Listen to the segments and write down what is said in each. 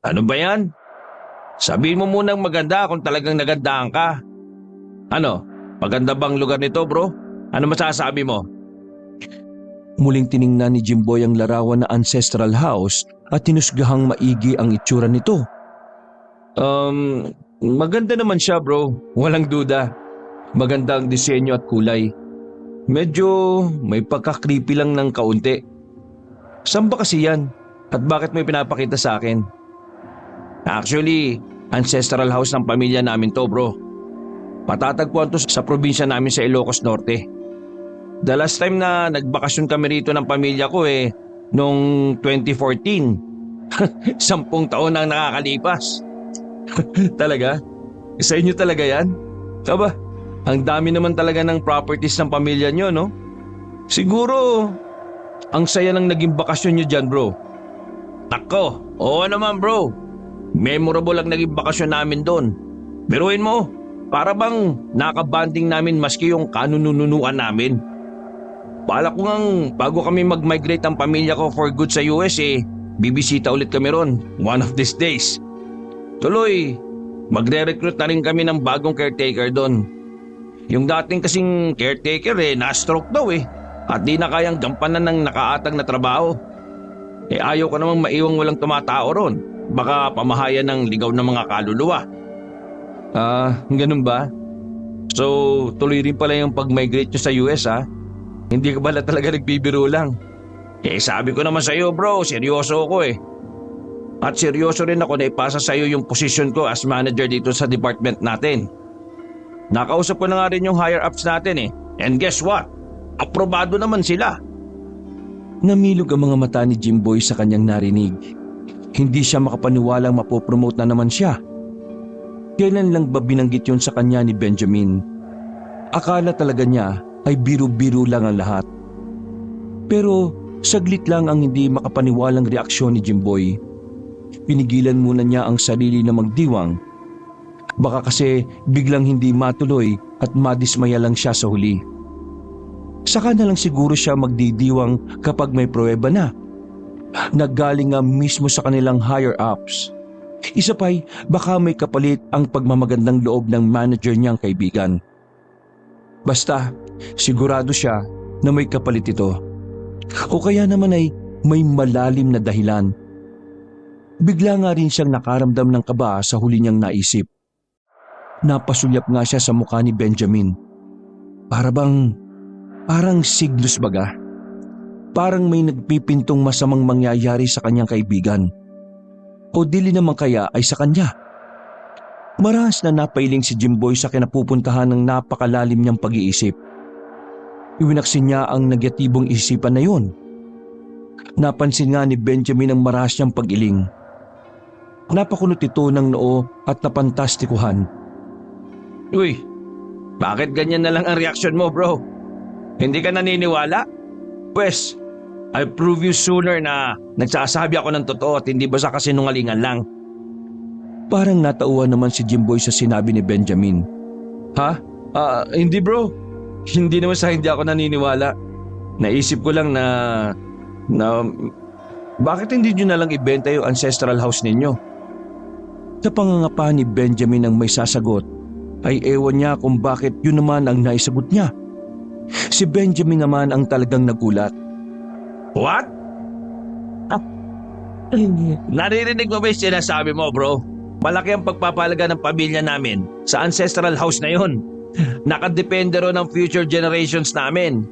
Ano ba yan? Sabihin mo munang maganda kung talagang nagandahan ka. Ano, maganda bang lugar nito bro? Ano masasabi mo? Muling tiningnan ni Jimboy ang larawan na ancestral house at tinusgahang maigi ang itsura nito. Maganda naman siya bro, walang duda. Maganda ang disenyo at kulay. Medyo may pagka-creepy lang ng kaunti. Saan ba kasi yan? At bakit may pinapakita sa akin? Actually, ancestral house ng pamilya namin to bro. Matatagpuan to sa probinsya namin sa Ilocos Norte. The last time na nagbakasyon kami rito ng pamilya ko noong 2014. 10 taon nang nakakalipas. Talaga? Sa inyo talaga yan? Aba, ang dami naman talaga ng properties ng pamilya nyo, no? Siguro, ang saya ng naging bakasyon nyo dyan, bro. Nako, oo naman bro. Memorable ang naging bakasyon namin doon. Biruin mo, para bang nakabanding namin maski yung kanununuan namin. Bala ko ngang bago kami mag-migrate ang pamilya ko for good sa US bibisita ulit kami ron one of these days. Tuloy, magre-recruit na rin kami ng bagong caretaker doon. Yung dating kasing caretaker na-stroke daw at di na kayang gampanan ng nakaatag na trabaho. Ayaw ko namang maiwang walang tumatao ron. Baka pamahayan ng ligaw ng mga kaluluwa. Ganun ba? So, tuloy rin pala yung pag-migrate nyo sa US Hindi ka pala talaga nagbibiro lang. Sabi ko naman sa'yo bro, seryoso ako At seryoso rin ako na ipasa sa'yo yung posisyon ko as manager dito sa department natin. Nakausap ko na nga rin yung higher ups natin And guess what? Aprobado naman sila. Namilog ang mga mata ni Jimboy sa kanyang narinig. Hindi siya makapaniwalang mapopromote na naman siya. Kailan lang ba binanggit yun sa kanya ni Benjamin? Akala talaga niya ay biro-biro lang ang lahat. Pero saglit lang ang hindi makapaniwalang reaksyon ni Jimboy. Pinigilan muna niya ang sarili na magdiwang. Baka kasi biglang hindi matuloy at madismaya lang siya sa huli. Saka na lang siguro siya magdidiwang kapag may pruweba na. Naggaling nga mismo sa kanilang higher ups. Isa pa'y baka may kapalit ang pagmamagandang loob ng manager niyang kaibigan. Basta sigurado siya na may kapalit ito. O kaya naman ay may malalim na dahilan. Bigla nga rin siyang nakaramdam ng kaba sa huli niyang naisip. Napasulyap nga siya sa mukha ni Benjamin. Parang siglos baga. Parang may nagpipintong masamang mangyayari sa kanyang kaibigan. O dili naman kaya ay sa kanya. Marahas na napailing si Jimboy sa kinapupuntahan ng napakalalim niyang pag-iisip. Iwinaksin niya ang negatibong isipan na yun. Napansin nga ni Benjamin ang marahas niyang pag-iling. Napakunot ito ng noo at napantastikuhan. Uy, bakit ganyan na lang ang reaksyon mo bro? Hindi ka naniniwala? Pwes, I'll prove you sooner na nagsasabi ako ng totoo at hindi basta kasinungalingan lang. Parang natauhan naman si Jimboy sa sinabi ni Benjamin. Hindi bro. Hindi naman sa hindi ako naniniwala. Naisip ko lang na bakit hindi nyo na lang ibenta yung ancestral house ninyo? Sa pangangapa ni Benjamin ang may sasagot, ay ewan niya kung bakit yun naman ang naisagot niya. Si Benjamin naman ang talagang nagulat. What? Naririnig mo ba yung sinasabi mo bro? Malaki ang pagpapalaga ng pamilya namin sa ancestral house na yun. Nakadepende ron ng future generations namin.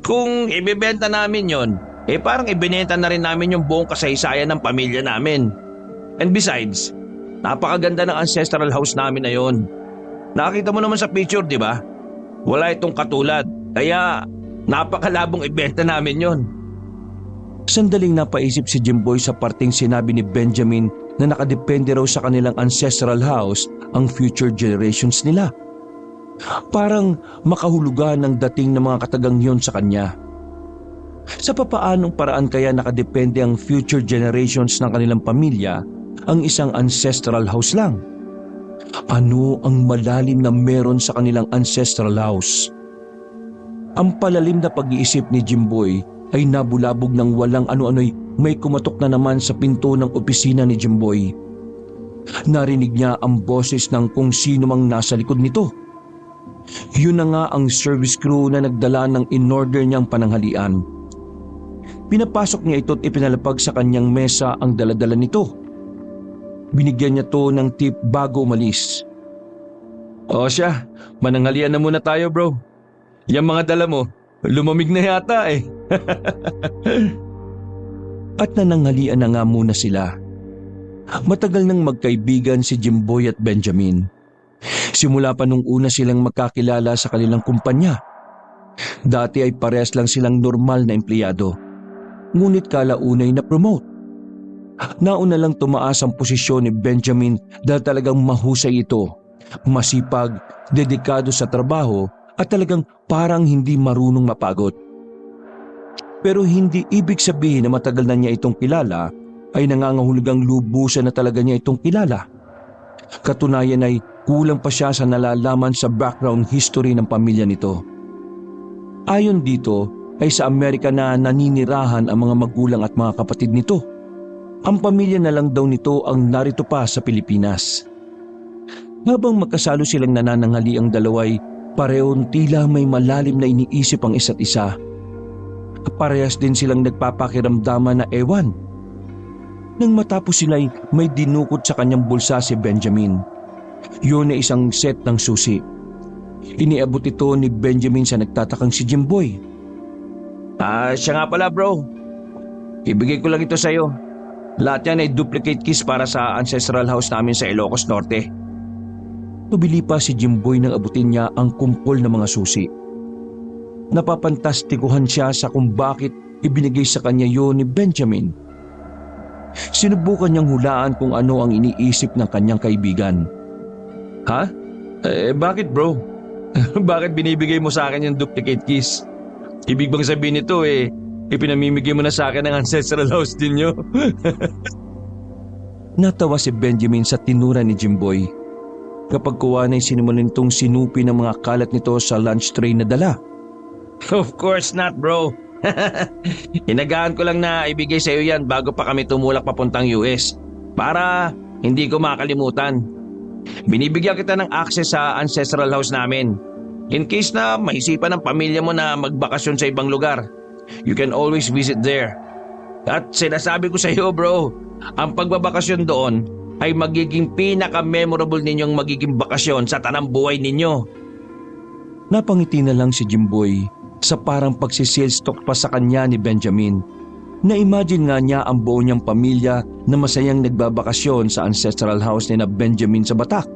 Kung ibibenta namin yon, parang ibinenta na rin namin yung buong kasaysayan ng pamilya namin. And besides, napakaganda ng ancestral house namin na yon. Nakita mo naman sa picture, di ba? Wala itong katulad, kaya napakalabong ibenta namin yon. Sandaling napaisip si Jimboy sa parting sinabi ni Benjamin na nakadepende raw sa kanilang ancestral house ang future generations nila. Parang makahulugan ng dating ng mga katagang yun sa kanya. Sa papaanong paraan kaya nakadepende ang future generations ng kanilang pamilya ang isang ancestral house lang? Ano ang malalim na meron sa kanilang ancestral house? Ang palalim na pag-iisip ni Jimboy ay nabulabog ng walang ano-ano'y may kumatok na naman sa pinto ng opisina ni Jimboy. Narinig niya ang boses ng kung sino mang nasa likod nito. Yun na nga ang service crew na nagdala ng in-order niyang pananghalian. Pinapasok niya ito at ipinalapag sa kanyang mesa ang daladala nito. Binigyan niya to ng tip bago umalis. O siya, mananghalian na muna tayo bro. Yung mga dala mo, lumamig na yata eh. At nananghalian na nga muna sila. Matagal nang magkaibigan si Jimboy at Benjamin. Simula pa nung una silang magkakilala sa kanilang kumpanya. Dati ay parehas lang silang normal na empleyado. Ngunit kalaunay na promote. Nauna lang tumaas ang posisyon ni Benjamin dahil talagang mahusay ito. Masipag, dedikado sa trabaho at talagang parang hindi marunong mapagod. Pero hindi ibig sabihin na matagal na niya itong kilala ay nangangahulugang lubusan na talaga niya itong kilala. Katunayan ay kulang pa siya sa nalalaman sa background history ng pamilya nito. Ayon dito ay sa Amerika na naninirahan ang mga magulang at mga kapatid nito. Ang pamilya na lang daw nito ang narito pa sa Pilipinas. Habang magkasalo silang nanananghali ang dalaway, parehong tila may malalim na iniisip ang isa't isa. Parehas din silang nagpapakiramdaman na ewan. Nang matapos sila'y may dinukot sa kanyang bulsa si Benjamin. Yun ay isang set ng susi. Iniabot ito ni Benjamin sa nagtatakang si Jimboy. Siya nga pala bro. Ibigay ko lang ito sa'yo. Lahat yan ay duplicate keys para sa ancestral house namin sa Ilocos Norte. Tubili pa si Jimboy nang abutin niya ang kumpol ng mga susi. Napapantastikuhan siya sa kung bakit ibinigay sa kanya yon ni Benjamin. Sinubukan niyang hulaan kung ano ang iniisip ng kanyang kaibigan. Ha? Bakit bro? Bakit binibigay mo sa akin yung duplicate keys? Ibig bang sabihin nito ipinamimigay mo na sa akin ang ancestral house din nyo? Natawa si Benjamin sa tinura ni Jimboy. Kapag kuha na sinimulan nitong sinupi ng mga kalat nito sa lunch tray na dala. Of course not bro. Inagaan ko lang na ibigay sa iyo yan bago pa kami tumulak papuntang US. Para hindi ko makalimutan. Binibigyan kita ng access sa ancestral house namin. In case na maisipan ng pamilya mo na magbakasyon sa ibang lugar, you can always visit there. At sinasabi ko sa iyo bro, ang pagbabakasyon doon ay magiging pinaka-memorable ninyong magiging bakasyon sa tanang buhay ninyo. Napangiti na lang si Jimboy sa parang pagsisales talk pa sa kanya ni Benjamin. Na-imagine nga niya ang buo niyang pamilya na masayang nagbabakasyon sa ancestral house ni na Benjamin sa Batak.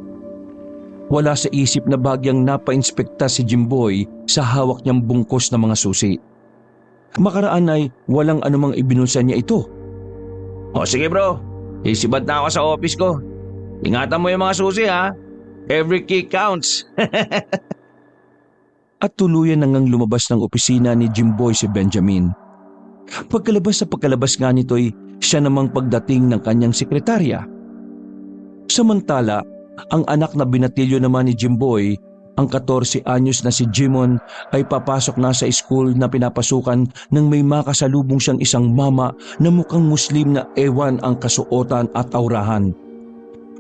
Wala sa isip na bagyang napa-inspekta si Jimboy sa hawak niyang bungkos na mga susi. Makaraan ay walang anumang ibinulsa niya ito. O sige bro, isibad na ako sa office ko. Ingatan mo yung mga susi ha. Every key counts. At tuluyan na ngang lumabas ng opisina ni Jimboy si Benjamin. Pagkalabas nga nito'y siya namang pagdating ng kanyang sekretarya. Samantala, ang anak na binatilyo naman ni Jimboy, ang 14 anyos na si Jimon, ay papasok na sa school na pinapasukan nang may makasalubong siyang isang mama na mukhang Muslim na ewan ang kasuotan at aurahan.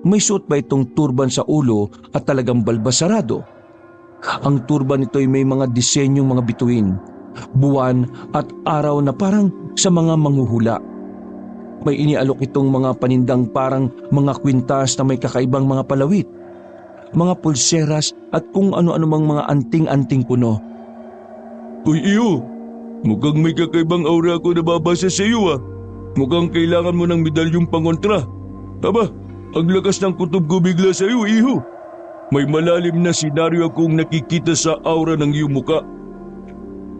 May suot ba itong turban sa ulo at talagang balbasarado? Ang turban nito'y may mga disenyong mga bituin, buwan at araw na parang sa mga manghuhula. May inialok itong mga panindang parang mga kwintas na may kakaibang mga palawit, mga pulseras at kung ano-ano mang mga anting-anting puno. Uy iyo, mukhang may kakaibang aura ako nababasa sa iyo ah. Mukhang kailangan mo ng medalyong pangontra. Aba, ang lakas ng kutob ko bigla sa iyo, iho. May malalim na senaryo akong nakikita sa aura ng iyong muka.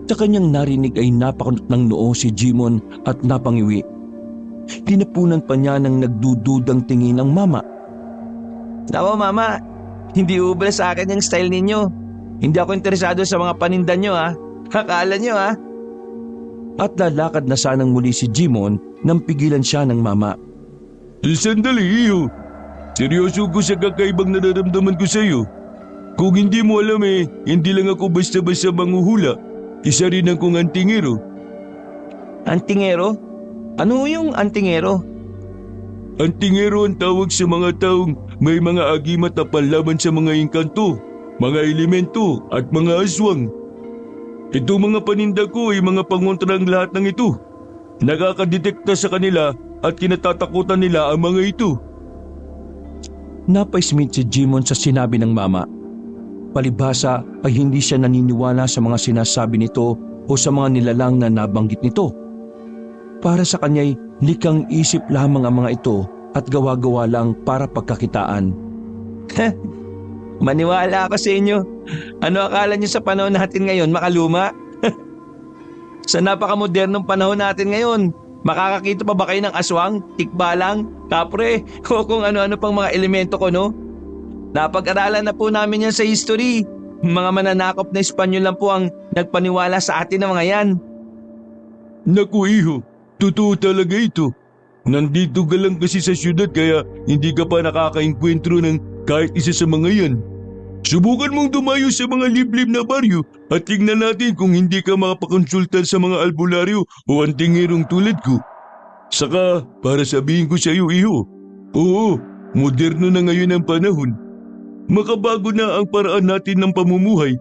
Sa kanyang narinig ay napakunot ng noo si Jimon at napangiwi. Tinapunan pa niya ng nagdududang tingin ang mama. Nako mama, hindi ubra sa akin yung style ninyo. Hindi ako interesado sa mga paninda nyo ha. Akala nyo ha. At lalakad na sanang muli si Jimon nang pigilan siya ng mama. Sandali iyo. Seryoso ko sa kakaibang nararamdaman ko sa iyo. Kung hindi mo alam hindi lang ako basta-basta manghuhula. Isa rin akong antingero. Antingero? Ano yung antingero? Antingero ang tawag sa mga taong may mga agimat na panlaban sa mga engkanto, mga elemento at mga aswang. Ito mga paninda ko ay mga pangontra ang lahat ng ito. Nakakadetekta sa kanila at kinatatakutan nila ang mga ito. Napaismit si Jimon sa sinabi ng mama. Palibhasa ay hindi siya naniniwala sa mga sinasabi nito o sa mga nilalang na nabanggit nito. Para sa kanya'y likang isip lamang ang mga ito at gawa-gawa lang para pagkakitaan. Maniwala ako sa inyo. Ano akala niyo sa panahon natin ngayon, makaluma? Sa napakamodernong panahon natin ngayon, makakakita pa ba kayo ng aswang, tikbalang, kapre, o kung ano-ano pang mga elemento ko, no? Napag-aralan na po namin yan sa history. Mga mananakop na Espanyol lang po ang nagpaniwala sa atin ng mga yan. Naku iho, totoo talaga ito. Nandito ka lang kasi sa syudad kaya hindi ka pa nakakaengkwentro ng kahit isa sa mga yan. Subukan mong dumayo sa mga liblib na baryo at tingnan natin kung hindi ka makapakonsulta sa mga albularyo o antingerong tulad ko. Saka, para sabihin ko sa iyo iho, oo, moderno na ngayon ang panahon. Makabago na ang paraan natin ng pamumuhay.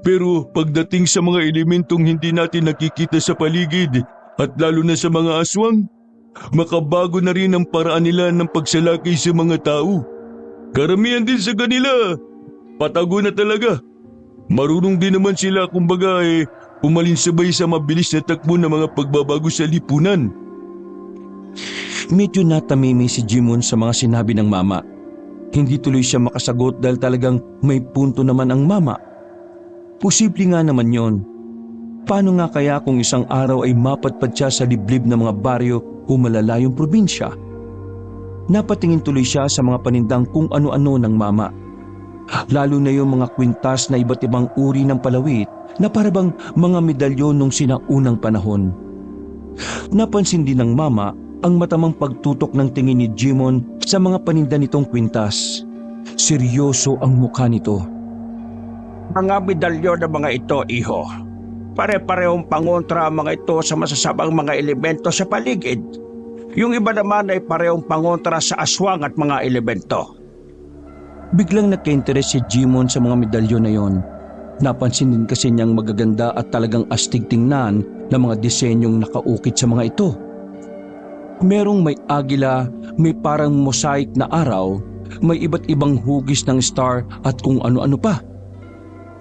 Pero pagdating sa mga elementong hindi natin nakikita sa paligid at lalo na sa mga aswang, makabago na rin ang paraan nila ng pagsalakay sa mga tao. Karamihan din sa kanila, patago na talaga. Marunong din naman sila kumbaga umalinsabay sa mabilis na takbo ng mga pagbabago sa lipunan. Medyo natamimi si Jimon sa mga sinabi ng mama. Hindi tuloy siya makasagot dahil talagang may punto naman ang mama. Posible nga naman yon. Paano nga kaya kung isang araw ay mapadpad siya sa liblib ng mga baryo o malalayong probinsya? Napatingin tuloy siya sa mga panindang kung ano-ano ng mama. Lalo na yung mga kwintas na iba't ibang uri ng palawit na parabang mga medalyon nung sinaunang panahon. Napansin din ng mama ang matamang pagtutok ng tingin ni Jimon sa mga paninda nitong kwintas. Seryoso ang mukha nito. Mga medalyon ng mga ito, iho. Pare-parehong pangontra ang mga ito sa masasabang mga elemento sa paligid. Yung iba naman ay parehong pangontra sa aswang at mga elemento. Biglang nagka-interes si Jimon sa mga medalyon na yon. Napansin din kasi niyang magaganda at talagang astig tingnan na mga disenyong nakaukit sa mga ito. Merong may agila, may parang mosaic na araw, may iba't ibang hugis ng star at kung ano-ano pa.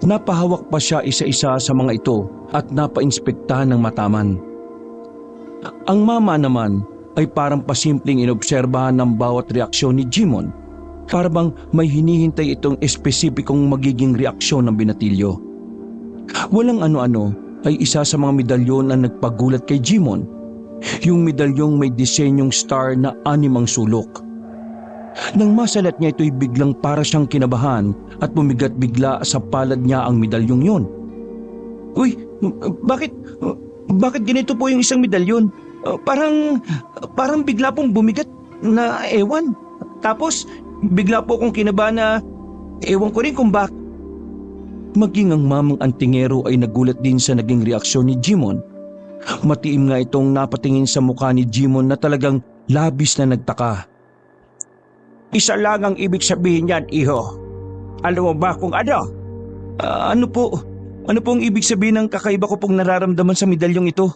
Napahawak pa siya isa-isa sa mga ito at napainspektahan ng mataman. Ang mama naman ay parang pasimpleng inobserbahan ng bawat reaksyon ni Jimon. Para bang may hinihintay itong espesipikong magiging reaksyon ng binatilyo. Walang ano-ano ay isa sa mga medalyon na nagpagulat kay Jimon. Yung medalyong may disenyong star na 6 sulok. Nang masalat niya ito'y biglang para siyang kinabahan at bumigat bigla sa palad niya ang medalyong yon. Uy, bakit ganito po yung isang medalyon? Parang bigla pong bumigat na ewan. Tapos bigla po akong kinabahan na ewan ko rin kung bakit. Maging ang mamang antingero ay nagulat din sa naging reaksyon ni Jimon. Matiim nga itong napatingin sa mukha ni Jimon na talagang labis na nagtaka. Isa lang ang ibig sabihin niyan, iho. Alam mo ba kung ano? Ano po ang ibig sabihin ng kakaiba ko pong nararamdaman sa medalyong ito?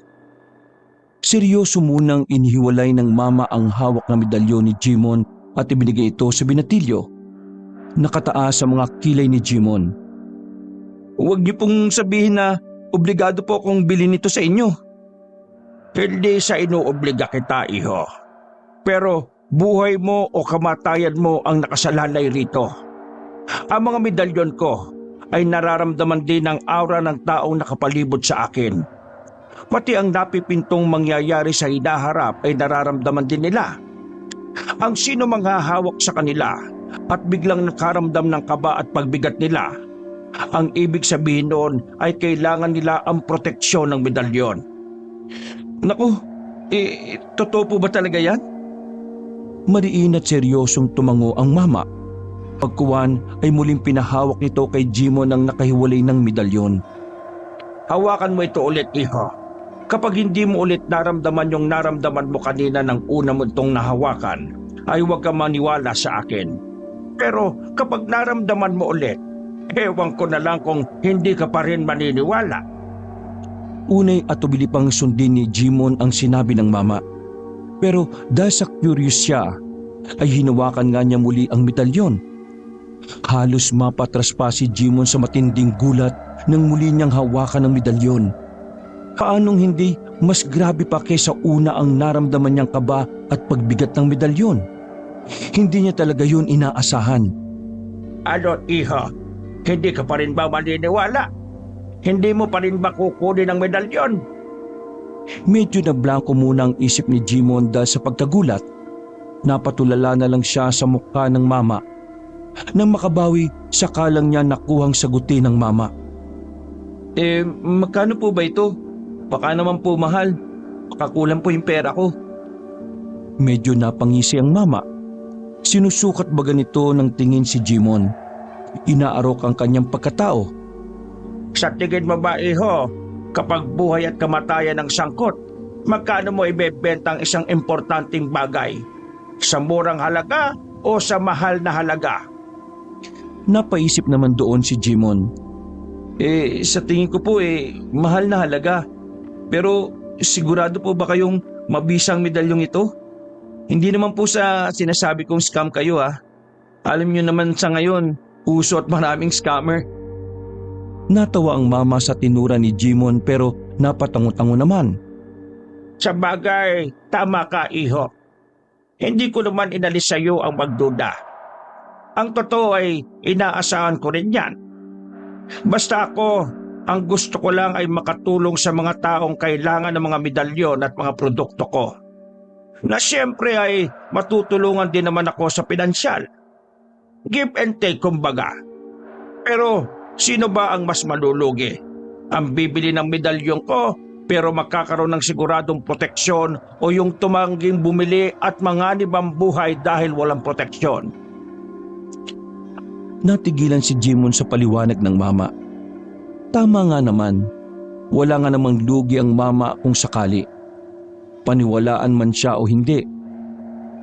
Seryoso munang inihiwalay ng mama ang hawak na medalyon ni Jimon at ibinigay ito sa binatilyo. Nakataas sa mga kilay ni Jimon. Huwag niyo pong sabihin na obligado po akong bilhin ito sa inyo. Hindi sa inuobliga kita, iho. Pero buhay mo o kamatayan mo ang nakasalalay rito. Ang mga medalyon ko ay nararamdaman din ang aura ng taong nakapalibot sa akin. Pati ang napipintong mangyayari sa hinaharap ay nararamdaman din nila. Ang sino mang hahawak sa kanila at biglang nakaramdam ng kaba at pagbigat nila, ang ibig sabihin noon ay kailangan nila ang proteksyon ng medalyon. Naku, totoo po ba talaga yan? Mariin at seryosong tumango ang mama. Pagkuwan ay muling pinahawak nito kay Jimon ang nakahiwalay ng medalyon. Hawakan mo ito ulit, iho. Kapag hindi mo ulit naramdaman yung naramdaman mo kanina ng una mo itong nahawakan, ay huwag ka maniwala sa akin. Pero kapag naramdaman mo ulit, ewan ko na lang kung hindi ka pa rin maniniwala. Unay at tubili pang sundin ni Jimon ang sinabi ng mama. Pero dahil sa curious siya, ay hinawakan nga niya muli ang medalyon. Halos mapatras pa si Jimon sa matinding gulat nang muli niyang hawakan ang medalyon. Paanong hindi mas grabe pa kaysa una ang naramdaman niyang kaba at pagbigat ng medalyon? Hindi niya talaga yun inaasahan. Ano, iho? Hindi ka pa rin ba maniniwala? Hindi mo pa rin ba kukunin ang medalyon? Medyo na blanco muna ang isip ni Jimon dahil sa pagkagulat. Napatulala na lang siya sa mukha ng mama. Nang makabawi, saka lang niya nakuhang sagutin ng mama. Magkano po ba ito? Baka naman po mahal. Baka kulang po yung pera ko. Medyo napangisi ang mama. Sinusukat ba ganito ng tingin si Jimon? Inaarok ang kanyang pagkatao. Sa tingin mo ba, iho, kapag buhay at kamatayan ng sangkot, magkano mo ibebenta ang isang importanteng bagay? Sa murang halaga o sa mahal na halaga? Napaisip naman doon si Jimon. Sa tingin ko po mahal na halaga. Pero sigurado po ba kayong mabisang medalyong ito? Hindi naman po sa sinasabi kong scam kayo Alam niyo naman sa ngayon, uso at maraming scammer. Natawa ang mama sa tinura ni Jimon pero napatango-tango naman. Sa bagay, tama ka, iho. Hindi ko naman inalis sa iyo ang magduda. Ang totoo ay inaasahan ko rin yan. Basta ako, ang gusto ko lang ay makatulong sa mga taong kailangan ng mga medalyon at mga produkto ko. Na siyempre ay matutulungan din naman ako sa pinansyal. Give and take kumbaga. Pero sino ba ang mas malulugi? Ang bibili ng medalyong ko pero magkakaroon ng siguradong proteksyon o yung tumangging bumili at manganib ang buhay dahil walang proteksyon? Natigilan si Jimon sa paliwanag ng mama. Tama nga naman, wala nga namang lugi ang mama kung sakali. Paniwalaan man siya o hindi.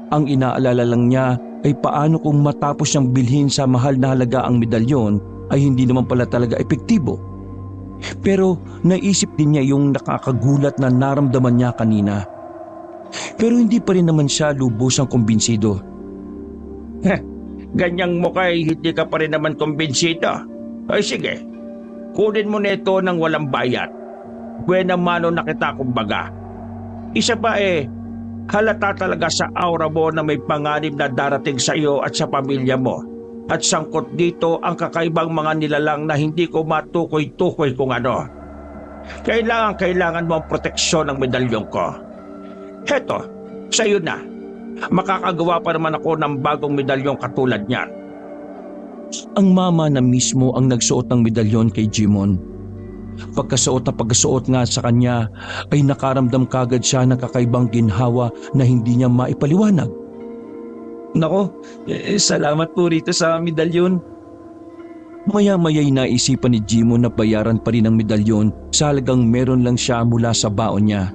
Ang inaalala lang niya ay paano kung matapos niyang bilhin sa mahal na halaga ang medalyon ay hindi naman pala talaga epektibo. Pero naisip din niya yung nakakagulat na naramdaman niya kanina. Pero hindi pa rin naman siya lubusang kumbinsido. Ganyang mukha ay hindi ka pa rin naman kumbinsido. Ay sige, kunin mo na ito ng walang bayad. Buena mano na kita kumbaga. Isa pa halata talaga sa aura mo na may panganib na darating sa iyo at sa pamilya mo. At sangkot dito ang kakaibang mga nilalang na hindi ko matukoy-tukoy kung ano. Kailangan mo ang proteksyon ng medalyong ko. Heto, sa'yo na. Makakagawa pa naman ako ng bagong medalyong katulad niyan. Ang mama na mismo ang nagsuot ng medalyon kay Jimon. Pagkasuot nga sa kanya ay nakaramdam kagad siya ng kakaibang ginhawa na hindi niya maipaliwanag. Nako, salamat po rito sa medalyon. Maya-maya'y naisipan ni Jimon na bayaran pa rin ang medalyon sa halagang meron lang siya mula sa baon niya.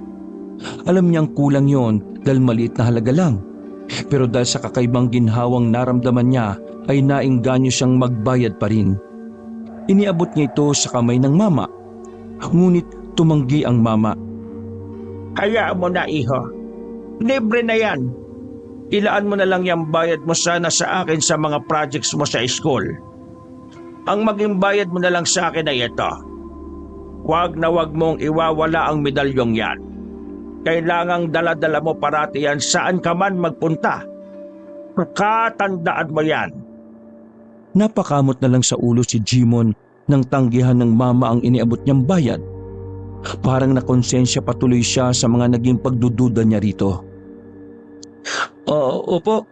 Alam niyang kulang yon dahil maliit na halaga lang. Pero dahil sa kakaibang ginhawang naramdaman niya ay naengganyo siyang magbayad pa rin. Iniabot niya ito sa kamay ng mama. Ngunit tumanggi ang mama. Hayaan mo na, iho. Libre na yan. Ilaan mo na lang yung bayad mo sana sa akin sa mga projects mo sa school. Ang maging bayad mo na lang sa akin ay ito. Huwag na huwag mong iwawala ang medalyong yan. Kailangang dala-dala mo parati yan saan ka man magpunta. Katandaan mo yan. Napakamot na lang sa ulo si Jimon nang tanggihan ng mama ang iniabot niyang bayad. Parang nakonsensya patuloy siya sa mga naging pagdududa niya rito. Opo,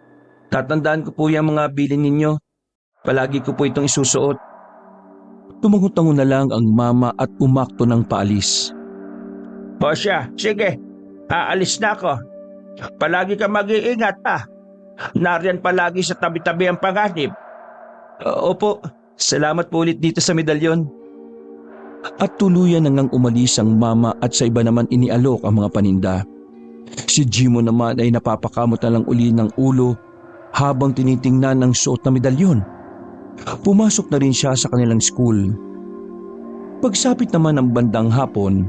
tatandaan ko po yung mga bilin ninyo. Palagi ko po itong isusuot. Tumango-tango na lang ang mama at umakto ng paalis. O siya, sige. Aalis na ako. Palagi ka mag-iingat Nariyan palagi sa tabi-tabi ang panganib. Opo, salamat po ulit dito sa medalyon. At tuluyan nang umalis ang mama at sa iba naman inialok ang mga paninda. Si Jimon naman ay napapakamot na lang uli ng ulo habang tinitingnan ng suot na medalyon. Pumasok na rin siya sa kanilang school. Pagsapit naman ng bandang hapon,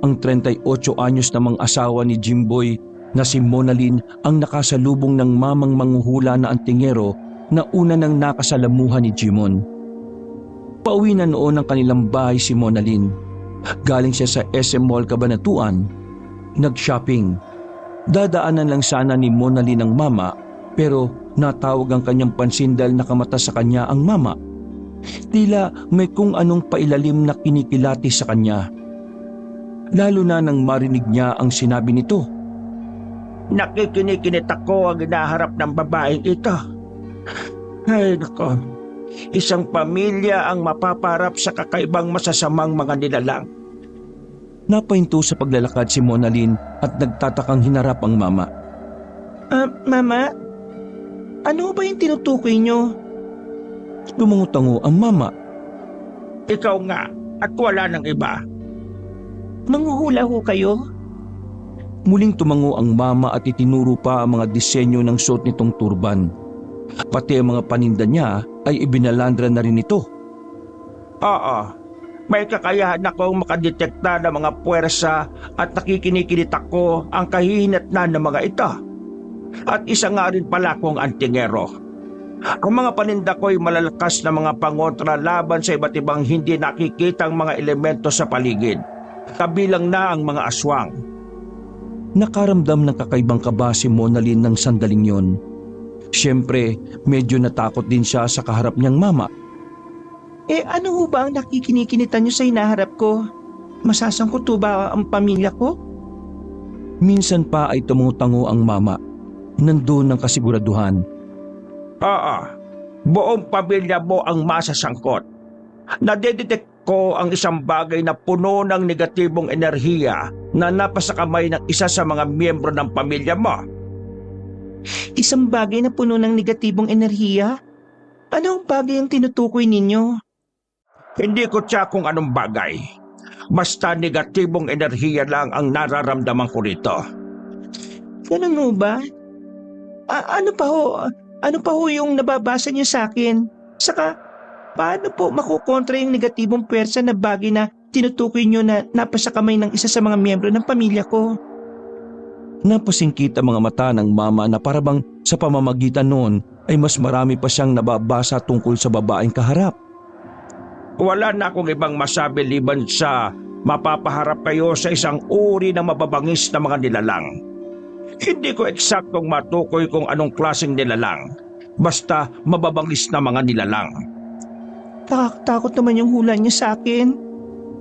ang 38 anyos namang asawa ni Jimboy na si Monalyn ang nakasalubong ng mamang manghuhula na antingero na una nang nakasalamuhan ni Jimon. Pauwi na noon ang kanilang bahay si Monalyn. Galing siya sa SM Mall Cabanatuan. Nag-shopping. Dadaanan lang sana ni Monalyn ang mama pero natawag ang kanyang pansin dahil nakamata sa kanya ang mama. Tila may kung anong pailalim na kinikilati sa kanya. Lalo na nang marinig niya ang sinabi nito. Nakikinikinit ako ang hinaharap ng babaeng ito. Ay nako, isang pamilya ang mapaparap sa kakaibang masasamang mga nilalang. Napahinto sa paglalakad si Monalyn at nagtatakang hinarap ang mama. Mama, ano ba yung tinutukoy niyo? Tumungo-tango ang mama. Ikaw nga at wala ng iba. Manghuhula ho kayo? Muling tumango ang mama at itinuro pa ang mga disenyo ng suot nitong turban. Pati ang mga paninda niya ay ibinalandra na rin ito. Oo, may kakayahan akong makadetekta ng mga puwersa at nakikinikinit ako ang kahihinatnan ng mga ito. At isa nga rin pala akong antingero. Ang mga paninda ko ay malalakas na mga pangontra laban sa iba't ibang hindi nakikitang mga elemento sa paligid. Kabilang na ang mga aswang. Nakaramdam ng kakaibang kaba si Monalyn ng sandaling yon. Siyempre, medyo natakot din siya sa kaharap niyang mama. Ano ho ba ang nakikinikinitan niyo sa hinaharap ko? Masasangkot ho ba ang pamilya ko? Minsan pa ay tumutango ang mama. Nandun ang kasiguraduhan. Oo, buong pamilya mo ang masasangkot. Nadedetect ko ang isang bagay na puno ng negatibong enerhiya na napasakamay ng isa sa mga miyembro ng pamilya mo. Isang bagay na puno ng negatibong enerhiya? Ano ang bagay ang tinutukoy ninyo? Hindi ko tiyak kung anong bagay. Basta negatibong enerhiya lang ang nararamdaman ko rito. Ganun ho ba? Ano pa ho yung nababasa niyo sa akin? Saka, paano po makukontra yung negatibong pwersa na bagay na tinutukoy niyo na napasakamay ng isa sa mga miyembro ng pamilya ko? Napasingkit ang mga mata ng mama na parabang sa pamamagitan noon ay mas marami pa siyang nababasa tungkol sa babaeng kaharap. Wala na akong ibang masabi liban sa mapapaharap kayo sa isang uri ng mababangis na mga nilalang. Hindi ko eksaktong matukoy kung anong klaseng nilalang. Basta mababangis na mga nilalang. Takot naman yung hula niyo sa akin.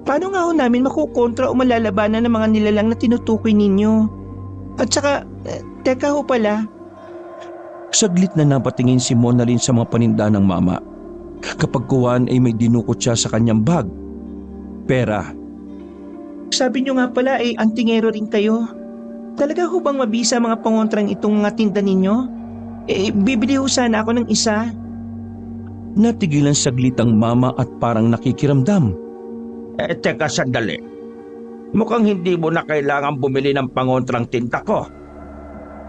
Paano nga ho namin makukontra o malalabanan ng mga nilalang na tinutukoy ninyo? At saka, teka ho pala. Saglit na napatingin si Monalyn sa mga paninda ng mama. Kapag kuwan ay may dinukot siya sa kanyang bag. Pera. Sabi niyo nga pala antingero rin kayo. Talaga ho bang mabisa mga pangontrang itong mga tinda ninyo? Bibili ho sana ako ng isa. Natigilan saglit ang mama at parang nakikiramdam. Teka sandali. Mukhang hindi mo na kailangan bumili ng pangontrang tinta ko.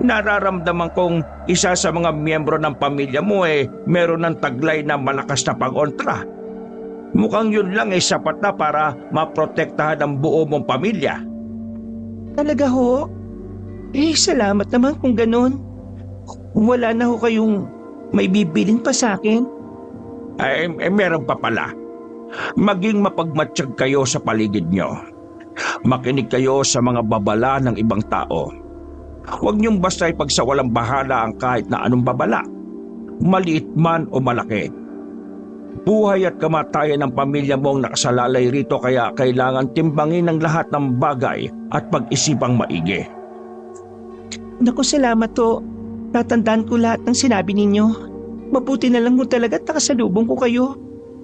Nararamdaman kong isa sa mga miyembro ng pamilya mo meron ng taglay na malakas na pangontra. Mukhang yun lang sapat na para maprotektahan ang buo mong pamilya. Talaga ho? Salamat naman kung ganun. Wala na ho kayong may bibilin pa sa akin? Meron pa pala. Maging mapagmatsyag kayo sa paligid nyo. Makinig kayo sa mga babala ng ibang tao. Huwag niyong basta ipagsawalang bahala ang kahit na anong babala, maliit man o malaki. Buhay at kamatayan ng pamilya mo ang nakasalalay rito kaya kailangan timbangin ang lahat ng bagay at pag-isipang maigi. Naku, salamat ho. Tatandaan ko lahat ng sinabi ninyo. Mabuti na lang ho talaga at nakasalubong ko kayo.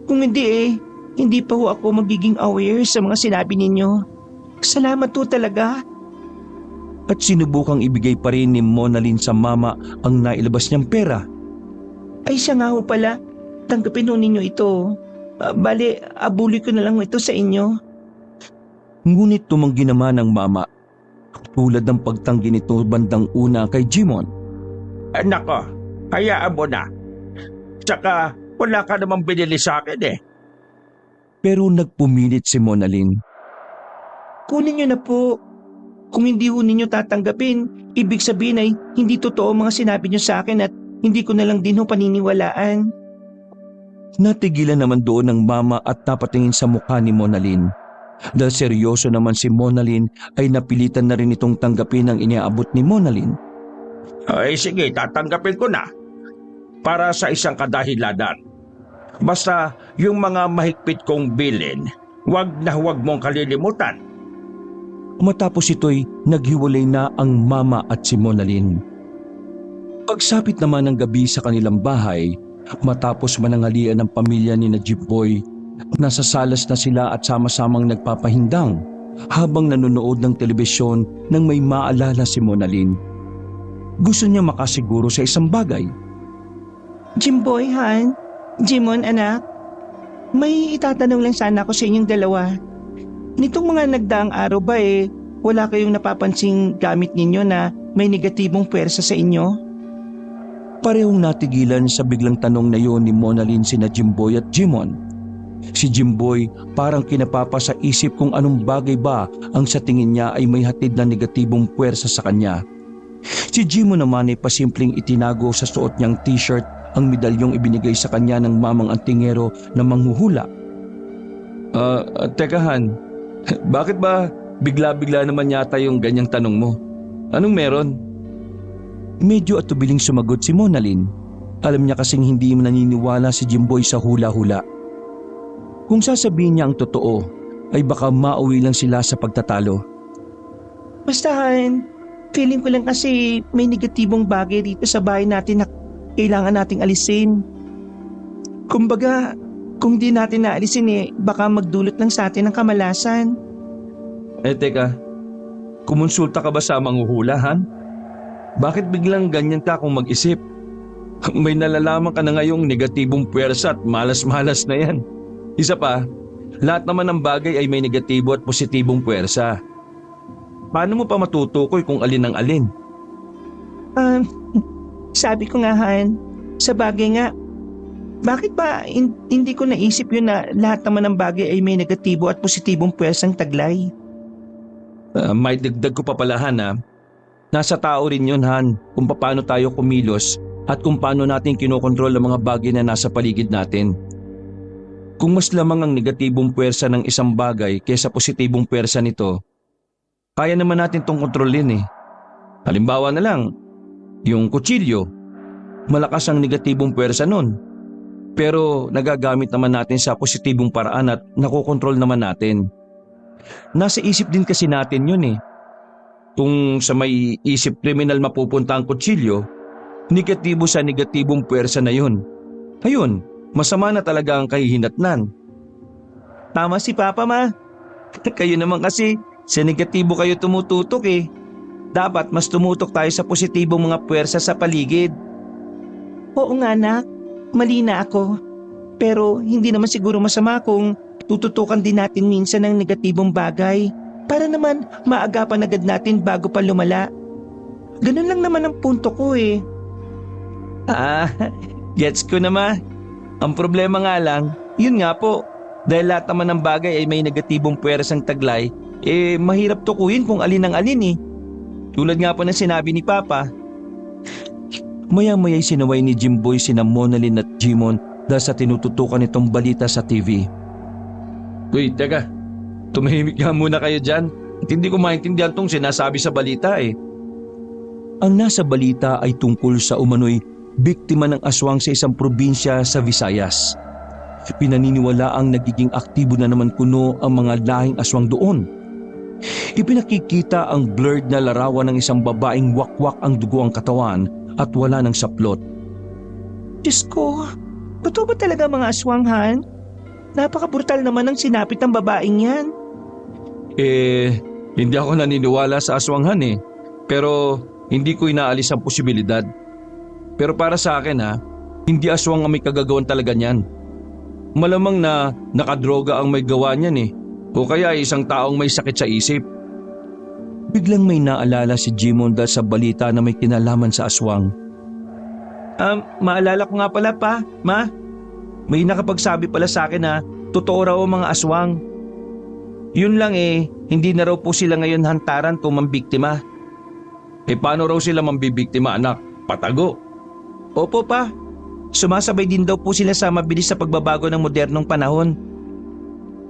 Kung hindi hindi pa ho ako magiging aware sa mga sinabi ninyo. Salamat ho talaga. At sinubukang ibigay pa rin ni Monalyn sa mama ang nailabas niyang pera. Ay siya nga ho pala. Tanggapin ho ninyo ito. Bale, abuli ko na lang ito sa inyo. Ngunit tumanggi naman ang mama. Tulad ng pagtanggi nito bandang una kay Jimon. Nako, hayaan mo na. Tsaka wala ka namang binili sa akin eh. Pero nagpumilit si Monalyn. Kunin niyo na po. Kung hindi ho ninyo tatanggapin, ibig sabihin ay hindi totoo ang mga sinabi niyo sa akin at hindi ko na lang din ho paniniwalaan. Natigilan naman doon ng mama at napatingin sa mukha ni Monalyn. Dahil seryoso naman si Monalyn ay napilitan na rin itong tanggapin ang iniabot ni Monalyn. Ay sige, tatanggapin ko na. Para sa isang kadahilanan. Basta yung mga mahigpit kong bilin, wag mong kalilimutan. Matapos ito'y naghiwalay na ang mama at si Monalyn. Pagsapit naman ng gabi sa kanilang bahay, matapos manangalian ng pamilya ni na Jimboy, nasa salas na sila at sama-samang nagpapahindang habang nanonood ng telebisyon nang may maalala si Monalyn. Gusto niya makasiguro sa isang bagay. Jimboy, Han, Jimon, anak, may itatanong lang sana ako sa inyong dalawa. Nitong mga nagdaang araw ba wala kayong napapansing gamit ninyo na may negatibong puwersa sa inyo? Parehong natigilan sa biglang tanong na yon ni Monalyn sina Jimboy at Jimon. Si Jimboy parang kinapapa sa isip kung anong bagay ba ang sa tingin niya ay may hatid na negatibong puwersa sa kanya. Si Jimon naman ay pasimpleng itinago sa suot niyang t-shirt ang medalyong ibinigay sa kanya ng mamang antingero na manghuhula. Teka Han, bakit ba bigla-bigla naman yata yung ganyang tanong mo? Anong meron? Medyo atubiling sumagot si Monalyn. Alam niya kasing hindi naniniwala si Jimboy sa hula-hula. Kung sasabihin niya ang totoo, ay baka mauwi lang sila sa pagtatalo. Basta, Han, feeling ko lang kasi may negatibong bagay dito sa bahay natin na kailangan nating alisin. Kumbaga, kung di natin naalisin baka magdulot lang sa atin ng kamalasan. Teka, kumonsulta ka ba sa manghuhula, Han? Bakit biglang ganyan ka kung mag-isip? May nalalaman ka na ngayong negatibong puwersa at malas-malas na yan. Isa pa, lahat naman ng bagay ay may negatibo at positibong puwersa. Paano mo pa matutukoy kung alin ang alin? Sabi ko nga, Han, sa bagay nga, bakit ba hindi ko naisip yun na lahat naman ng bagay ay may negatibo at positibong puwersang taglay? May dagdag ko pa pala, Han, ha? Nasa tao rin yun, Han, kung paano tayo kumilos at kung paano natin kinokontrol ang mga bagay na nasa paligid natin. Kung mas lamang ang negatibong puwersa ng isang bagay kaysa positibong puwersa nito, kaya naman natin tong kontrolin eh. Halimbawa na lang, yung kutsilyo, malakas ang negatibong puwersa nun. Pero nagagamit naman natin sa positibong paraan at nakokontrol naman natin. Nasa isip din kasi natin yun eh. Kung sa may isip kriminal mapupunta ang kutsilyo, negatibo sa negatibong puwersa na yun. Ayun, masama na talaga ang kahihinatnan. Tama si Papa, Ma. Kayo naman kasi, sa negatibo kayo tumututok eh. Dapat mas tumutok tayo sa positibong mga puwersa sa paligid. Oo nga, anak. Mali na ako. Pero hindi naman siguro masama kung tututukan din natin minsan ng negatibong bagay para naman maagapan agad natin bago pa lumala. Ganun lang naman ang punto ko eh. Gets ko na, Ma. Ang problema nga lang, yun nga po, dahil lahat naman ng bagay ay may negatibong puwersang taglay, mahirap tukuyin kung alin ang alin eh. Tulad nga po ng sinabi ni Papa. Maya-maya'y sinaway ni Jimboy sina Monalyn at Jimon dahil sa tinututukan nitong balita sa TV. Uy, teka. Tumahimik nga muna kayo dyan. Hindi ko maintindihan tong sinasabi sa balita eh. Ang nasa balita ay tungkol sa umano'y biktima ng aswang sa isang probinsya sa Visayas. Pinaniniwala ang nagiging aktibo na naman kuno ang mga lahing aswang doon. Ipinakikita ang blurred na larawan ng isang babaeng wakwak ang dugo ang katawan at wala ng saplot. Diyos ko, totoo ba talaga mga aswanghan? Napaka-brutal naman ang sinapit ng babaeng yan. Hindi ako naniniwala sa aswanghan eh. Pero hindi ko inaalis ang posibilidad. Pero para sa akin hindi aswang ang may kagagawan talaga niyan. Malamang na nakadroga ang may gawa niyan eh. O kaya isang taong may sakit sa isip. Biglang may naalala si Jimon dahil sa balita na may kinalaman sa aswang. Maalala ko nga pala pa, ma. May nakapagsabi pala sa akin na totoo raw ang mga aswang. Yun lang eh, hindi na raw po sila ngayon hantaran kung mambiktima. Paano raw sila mambibiktima anak? Patago. Opo pa, sumasabay din daw po sila sa mabilis sa pagbabago ng modernong panahon.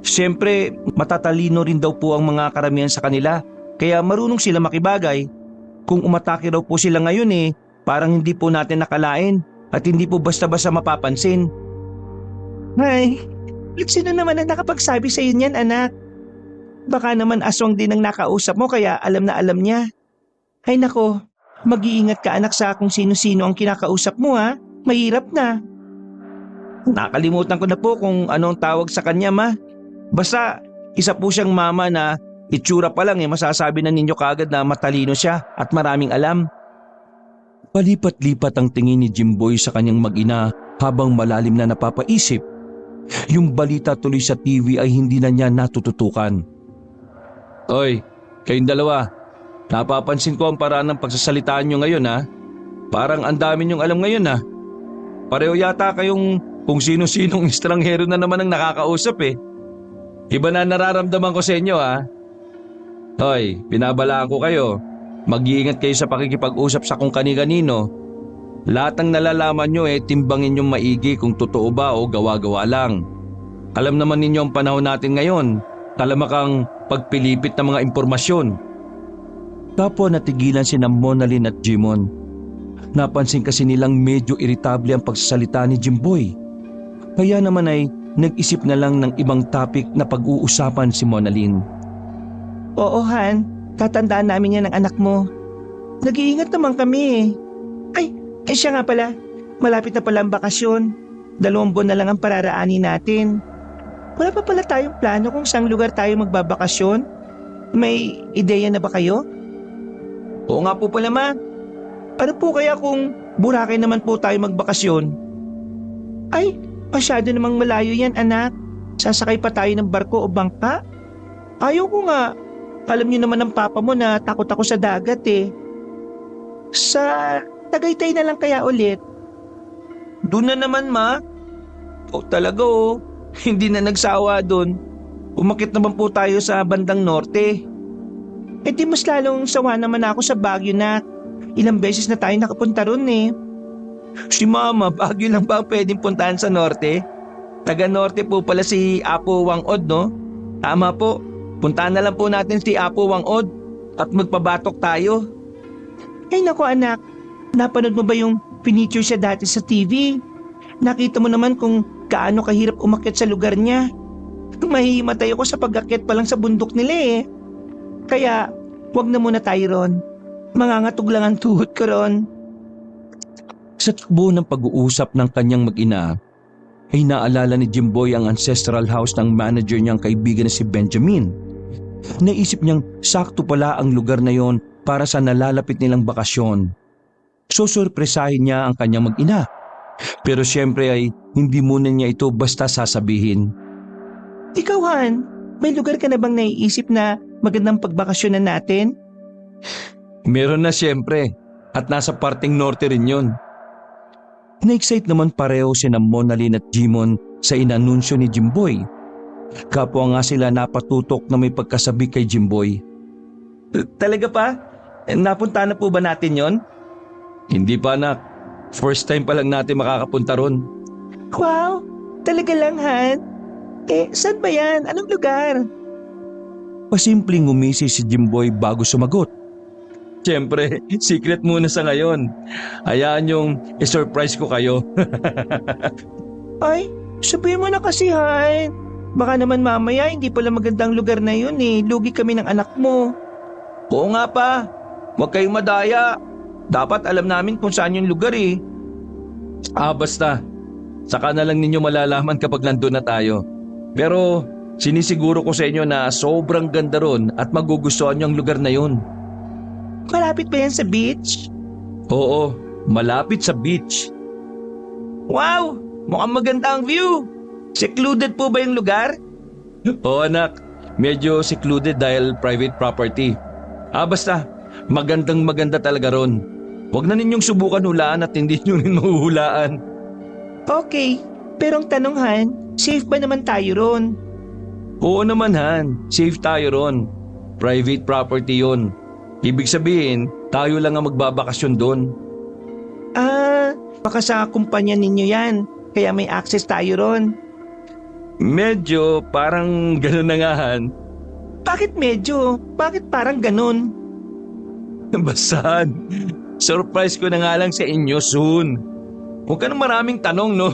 Siyempre, matatalino rin daw po ang mga karamihan sa kanila, kaya marunong sila makibagay. Kung umatake raw po sila ngayon eh, parang hindi po natin nakalain at hindi po basta-basta mapapansin. Ay, sino naman ang nakapagsabi sa iyo niyan, anak? Baka naman aswang din ang nakausap mo kaya alam na alam niya. Ay nako, mag-iingat ka anak sa kung sino-sino ang kinakausap mo ha. Mahirap na. Nakalimutan ko na po kung anong tawag sa kanya ma. Basta isa po siyang mama na itsura pa lang masasabi na ninyo kagad na matalino siya at maraming alam. Palipat-lipat ang tingin ni Jimboy sa kanyang mag-ina habang malalim na napapaisip. Yung balita tuloy sa TV ay hindi na niya natututukan. Oy, kayong dalawa. Napapansin ko ang paraan ng pagsasalitaan nyo ngayon ha. Parang ang dami nyong alam ngayon ha. Pareho yata kayong kung sino-sinong estranghero na naman ang nakakausap eh. Iba na nararamdaman ko sa inyo ha. Hoy, pinabalaan ko kayo. Mag-iingat kayo sa pakikipag-usap sa kung kani-kanino. Lahat ng nalalaman nyo timbangin nyong maigi kung totoo ba o gawa-gawa lang. Alam naman ninyo ang panahon natin ngayon. Talamakang pagpilipit ng mga impormasyon. Kapwa natigilan si Monalyn at Jimon. Napansin kasi nilang medyo iritable ang pagsasalita ni Jimboy. Kaya naman ay nag-isip na lang ng ibang topic na pag-uusapan si Monalyn. Oo Han, tatandaan namin yan ng anak mo. Nag-iingat naman kami. Ay, siya nga pala. Malapit na pala ang bakasyon. 2 buwan na lang ang pararaanin natin. Wala pa pala tayong plano kung saang lugar tayo magbabakasyon? May ideya na ba kayo? Oo nga po pala ma. Ano po kaya kung Boracay naman po tayo magbakasyon? Ay, masyado namang malayo yan anak. Sasakay pa tayo ng barko o bangka? Ayaw ko nga. Alam niyo naman ng papa mo na takot ako sa dagat eh. Sa Tagaytay na lang kaya ulit? Doon na naman ma. Talaga oh. Hindi na nagsawa doon. Umakit naman po tayo sa bandang norte. Di mas lalong sawa naman ako sa Baguio na. Ilang beses na tayo nakapunta ron eh. Si mama, Baguio lang ba pwedeng puntahan sa norte? Taga norte po pala si Apo Wangod no? Tama po, puntahan na lang po natin si Apo Wangod at magpabatok tayo. Ay naku anak, napanood mo ba yung pinicture siya dati sa TV? Nakita mo naman kung gaano kahirap umakyat sa lugar niya. Mahihimatay ako sa pag-akyat pa lang sa bundok nila eh. Kaya, wag na muna tayo ron. Mangangatog lang ang tuhod ko ron. Sa takbo ng pag-uusap ng kanyang mag-ina, ay naalala ni Jimboy ang ancestral house ng manager niyang kaibigan na si Benjamin. Naisip niyang sakto pala ang lugar na yon para sa nalalapit nilang bakasyon. Susurpresahin niya ang kanyang mag-ina. Pero siyempre ay hindi muna niya ito basta sasabihin. Ikaw Han, may lugar ka na bang naiisip na magandang pagbakasyon na natin? Meron na siyempre. At nasa parting norte rin yun. Na-excite naman pareho sina Monalyn at Jimon sa inanunsyo ni Jimboy. Kapwa nga sila napatutok na may pagkasabi kay Jimboy. Talaga pa? Napunta na po ba natin yon? Hindi pa anak. First time pa lang natin makakapunta ron. Wow, talaga lang Han? Saan ba yan? Anong lugar? Pasimpleng ngumisi si Jimboy bago sumagot. Siyempre, secret muna sa ngayon. Hayaan yung i-surprise ko kayo. Ay, sabihin mo na kasi Han. Baka naman mamaya hindi pala magandang lugar na yun eh. Lugi kami ng anak mo. Oo nga pa. Huwag kayong madaya. Dapat alam namin kung saan yung lugar eh. Basta. Saka na lang ninyo malalaman kapag nandun na tayo. Pero sinisiguro ko sa inyo na sobrang ganda ron at magugustuhan nyo ang lugar na yun. Malapit ba yan sa beach? Oo, malapit sa beach. Wow! Mukhang maganda ang view. Secluded po ba yung lugar? Oo anak, medyo secluded dahil private property. Basta, magandang maganda talaga ron. Huwag na ninyong subukan hulaan at hindi nyo rin mahuhulaan. Okay, pero ang tanong Han, safe ba naman tayo ron? Oo naman Han, safe tayo ron. Private property yon. Ibig sabihin, tayo lang ang magbabakasyon doon. Baka sa kumpanya ninyo yan, kaya may access tayo ron. Medyo parang gano'n na nga Han. Bakit medyo? Bakit parang ganun? Basta, surprise ko na nga lang sa inyo soon. Huwag ka nang maraming tanong, no?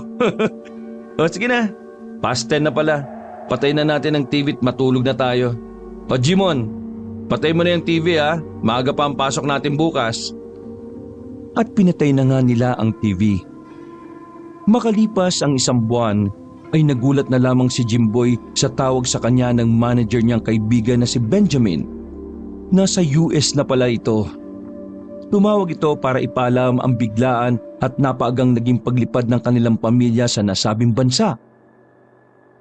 O sige na, past 10 na pala. Patay na natin ang TV at matulog na tayo. O Jimon, patay mo na yung TV ha. Maaga pa ang pasok natin bukas. At pinatay na nga nila ang TV. Makalipas ang 1 buwan ay nagulat na lamang si Jimboy sa tawag sa kanya ng manager niyang kaibigan na si Benjamin. Nasa US na pala ito. Tumawag ito para ipaalam ang biglaan at napaagang naging paglipad ng kanilang pamilya sa nasabing bansa.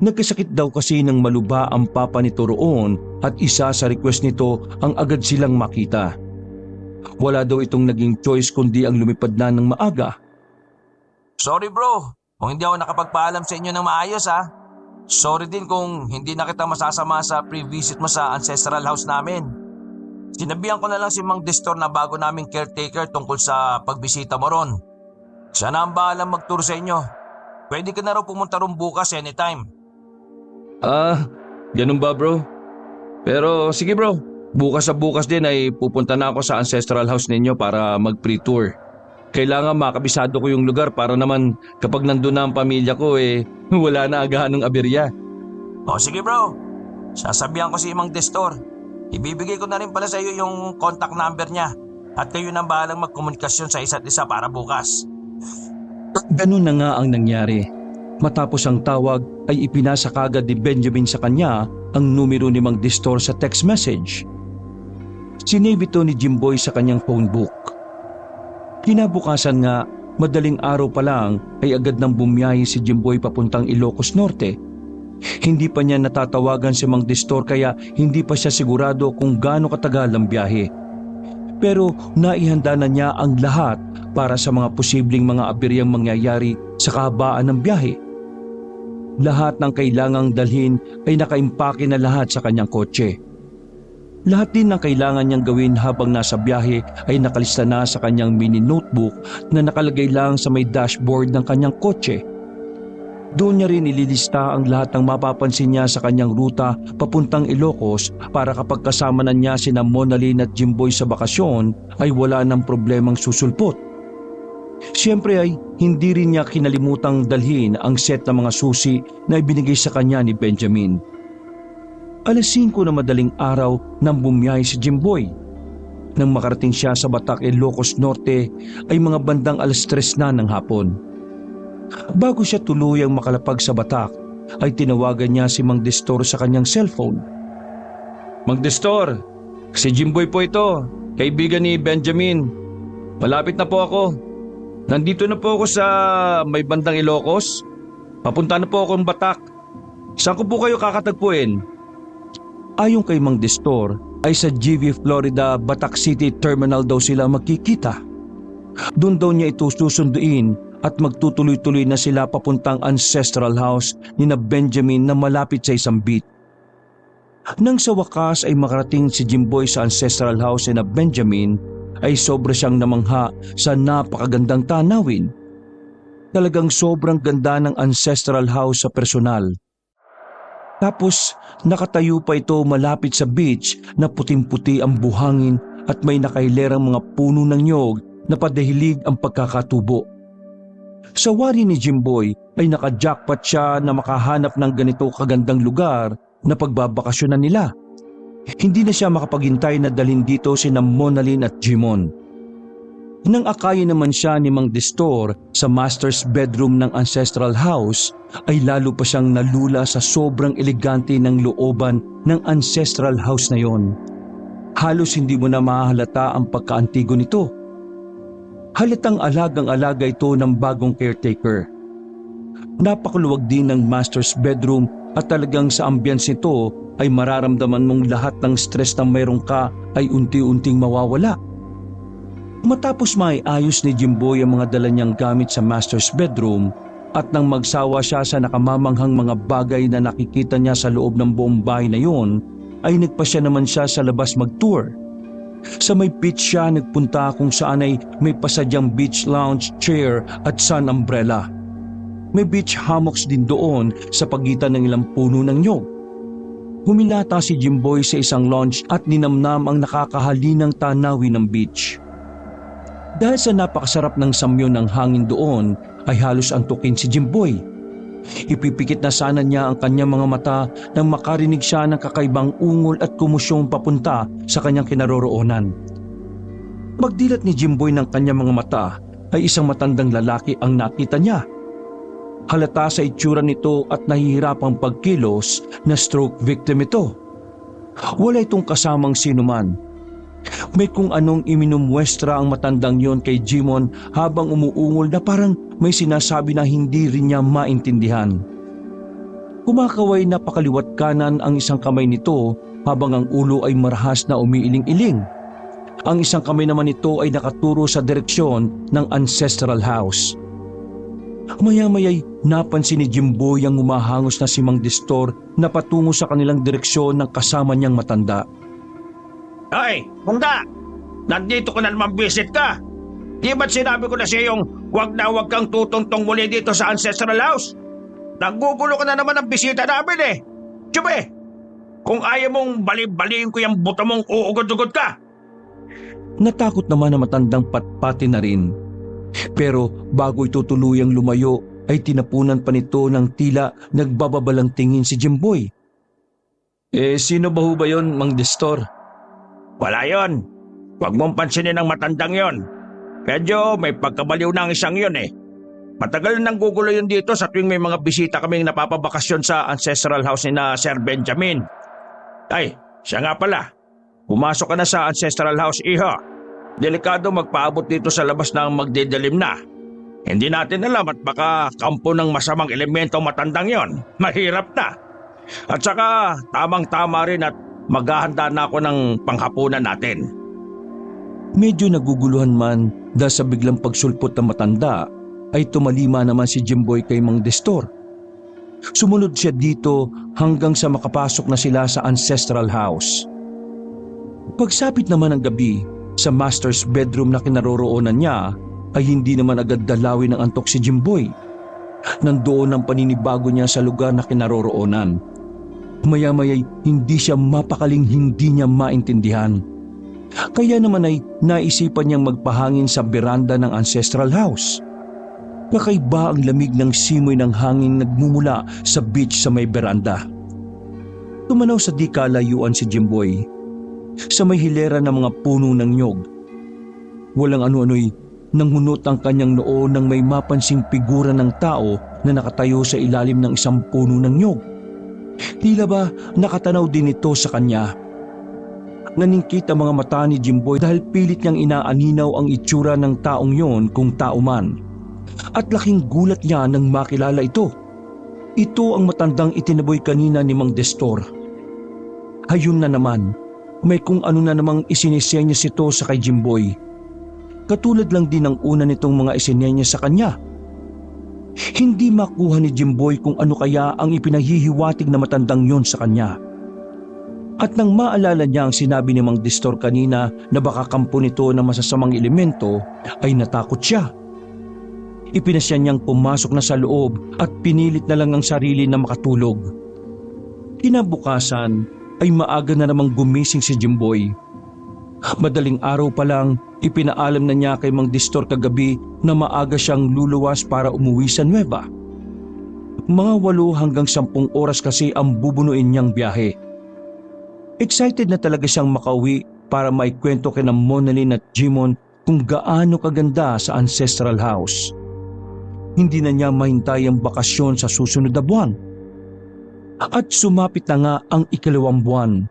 Nagkasakit daw kasi ng maluba ang papa nito roon at isa sa request nito ang agad silang makita. Wala daw itong naging choice kundi ang lumipad na ng maaga. Sorry bro, kung hindi ako nakapagpaalam sa inyo ng maayos ha. Sorry din kung hindi na kita masasama sa pre-visit mo sa ancestral house namin. Sinabihan ko na lang si Mang Destor na bago naming caretaker tungkol sa pagbisita mo ron. Siya na ang bahalang mag-tour sa inyo. Pwede ka na raw pumunta ron bukas anytime. Ganun ba bro? Pero sige bro, bukas sa bukas din ay pupunta na ako sa ancestral house ninyo para mag-pre-tour. Kailangan makabisado ko yung lugar para naman kapag nandun na ang pamilya ko wala na agahan ng aberya. O sige bro, sasabihan ko si Mang Destor. Ibibigay ko na rin pala sa iyo yung contact number niya at kayo nang bahalang magkomunikasyon sa isa't isa para bukas. Ganun na nga ang nangyari. Matapos ang tawag ay ipinasa kagad ni Benjamin sa kanya ang numero ni Mang Destor sa text message. Sinave ito ni Jimboy sa kanyang phone book. Kinabukasan nga, madaling araw pa lang ay agad nang bumiyahe si Jimboy papuntang Ilocos Norte. Hindi pa niya natatawagan si Mang Destor kaya hindi pa siya sigurado kung gaano katagal ang biyahe. Pero naihanda na niya ang lahat para sa mga posibleng mga aberyang mangyayari sa kahabaan ng biyahe. Lahat ng kailangang dalhin ay nakaimpake na lahat sa kanyang kotse. Lahat din ng kailangan niyang gawin habang nasa biyahe ay nakalista na sa kanyang mini notebook na nakalagay lang sa may dashboard ng kanyang kotse. Doon niya rin ililista ang lahat ng mapapansin niya sa kanyang ruta papuntang Ilocos para kapag kasama na niya sina Monalyn at Jimboy sa bakasyon ay wala ng problemang susulpot. Siyempre ay hindi rin niya kinalimutang dalhin ang set ng mga susi na ibinigay sa kanya ni Benjamin. 5:00 na madaling araw nang bumiyahe si Jimboy. Nang makarating siya sa Batac, Ilocos Norte ay mga bandang 3:00 na ng hapon. Bago siya tuluyang makalapag sa Batac ay tinawagan niya si Mang Destor sa kanyang cellphone. Mang Destor, si Jimboy po ito, kaibigan ni Benjamin. Malapit na po ako. Nandito na po ako sa may bandang Ilocos. Papunta na po akong Batac. Saan ko po kayo kakatagpuin? Ayon kay Mang Destor ay sa GV Florida Batac City Terminal daw sila magkikita. Doon daw niya ito susunduin at magtutuloy-tuloy na sila papuntang ancestral house ni na Benjamin na malapit sa isang beach. Nang sa wakas ay makarating si Jimboy sa ancestral house ni na Benjamin ay sobra siyang namangha sa napakagandang tanawin. Talagang sobrang ganda ng ancestral house sa personal. Tapos nakatayo pa ito malapit sa beach na puting-puti ang buhangin at may nakailerang mga puno ng nyog na padahilig ang pagkakatubo. Sa wari ni Jimboy ay nakajackpot siya na makahanap ng ganito kagandang lugar na pagbabakasyonan nila. Hindi na siya makapaghintay na dalhin dito sina Monalyn at Jimon. Nang akayin naman siya ni Mang Destor sa master's bedroom ng ancestral house ay lalo pa siyang nalula sa sobrang elegante ng looban ng ancestral house na yon. Halos hindi mo na mahalata ang pagkaantigo nito. Halatang alagang-alaga ito ng bagong caretaker. napakaluwag din ng master's bedroom at talagang sa ambience nito ay mararamdaman mong lahat ng stress na mayroon ka ay unti-unting mawawala. Matapos maiayos ni Jimboy ang mga dala niyang gamit sa master's bedroom at nang magsawa siya sa nakamamanghang mga bagay na nakikita niya sa loob ng buong bahay na yon, ay nagpasya naman siya sa labas mag-tour. Sa may beach siya nagpunta kung saan ay may pasadyang beach lounge chair at sun umbrella. May beach hammocks din doon sa pagitan ng ilang puno ng nyog. Humilata si Jimboy sa isang lounge at ninamnam ang nakakahalinang tanawin ng beach. Dahil sa napakasarap ng samyon ng hangin doon ay halos antukin si Jimboy. Ipipikit na sana niya ang kanyang mga mata nang makarinig siya ng kakaibang ungol at kumusyong papunta sa kanyang kinaroroonan. Pagdilat ni Jimboy ng kanyang mga mata ay isang matandang lalaki ang nakita niya. Halata sa itsura nito at nahihirapang pagkilos na stroke victim ito. Wala itong kasamang sinuman. May kung anong iminumwestra ang matandang yon kay Jimon habang umuungol na parang may sinasabi na hindi rin niya maintindihan. Kumakaway na pakaliwat kanan ang isang kamay nito habang ang ulo ay marahas na umiiling-iling. Ang isang kamay naman nito ay nakaturo sa direksyon ng ancestral house. Maya-maya'y napansin ni Jimboy ang humahangos na si Mang Destor na patungo sa kanilang direksyon ng kasama niyang matanda. Ay, Hunda! Nandito ka na naman visit ka. Di ba't sinabi ko na siya yung wag kang tutungtong muli dito sa ancestral house? Nagugulo ka na naman ang bisita namin eh. Tiyube, kung ayaw mong bali-baliin ko yung buto mong uugod-ugod ka. Natakot naman na matandang patpati na rin. Pero bago ito tuluyang lumayo ay tinapunan pa nito ng tila nagbababalang tingin si Jimboy. Sino ba ho ba yun, Mang Destor? Wala yon. Huwag mong pansinin ang matandang yon. Medyo may pagkabaliw na ang isang yon eh. Matagal nang gugulo yun dito sa tuwing may mga bisita kaming napapabakasyon sa ancestral house ni na Sir Benjamin. Ay, siya nga pala. Pumasok ka na sa ancestral house, iho. Delikado magpaabot dito sa labas ng magdidilim na. Hindi natin alam at baka kampo ng masamang elemento ang matandang yon. Mahirap na. At saka tamang-tama rin at maghahanda na ako ng panghapunan natin. Medyo naguguluhan man dahil sa biglang pagsulpot ng matanda ay tumalima naman si Jimboy kay Mang Destor. Sumunod siya dito hanggang sa makapasok na sila sa ancestral house. Pagsapit naman ng gabi sa master's bedroom na kinaroroonan niya ay hindi naman agad dalawin ng antok si Jimboy. Nandoon ang paninibago niya sa lugar na kinaroroonan. Maya-maya'y hindi siya mapakaling hindi niya maintindihan. Kaya naman ay naisipan niyang magpahangin sa beranda ng ancestral house. Kakaiba ang lamig ng simoy ng hangin nagmumula sa beach sa may beranda. Tumanaw sa di kalayuan si Jimboy. Sa may hilera ng mga puno ng nyog. Walang ano-ano'y nanghunot ang kanyang noo nang may mapansing figura ng tao na nakatayo sa ilalim ng isang puno ng nyog. Tila ba nakatanaw din ito sa kanya. Naningkit ang mga mata ni Jimboy dahil pilit niyang inaaninaw ang itsura ng taong yon kung tao man. At laking gulat niya nang makilala ito. Ito ang matandang itinaboy kanina ni Mang Destor. Hayun na naman, may kung ano na namang isinesenyas ito sa kay Jimboy. Katulad lang din ng una nitong mga isinenyas sa kanya. Hindi makuha ni Jimboy kung ano kaya ang ipinahihiwatig na matandang yon sa kanya. At nang maalala niya ang sinabi ni Mang Destor kanina na baka kampo nito ng masasamang elemento, ay natakot siya. Ipinasya niyang pumasok na sa loob at pinilit na lang ang sarili na makatulog. Kinabukasan ay maaga na namang gumising si Jimboy. Madaling araw pa lang, ipinaalam na niya kay Mang Destor kagabi na maaga siyang luluwas para umuwi sa Nueva. Mga 8 hanggang 10 oras kasi ang bubunuin niyang biyahe. Excited na talaga siyang makauwi para maikwento kina Monalyn at Jimon kung gaano kaganda sa ancestral house. Hindi na niya mahintay ang bakasyon sa susunod na buwan. At sumapit na nga ang 2nd buwan.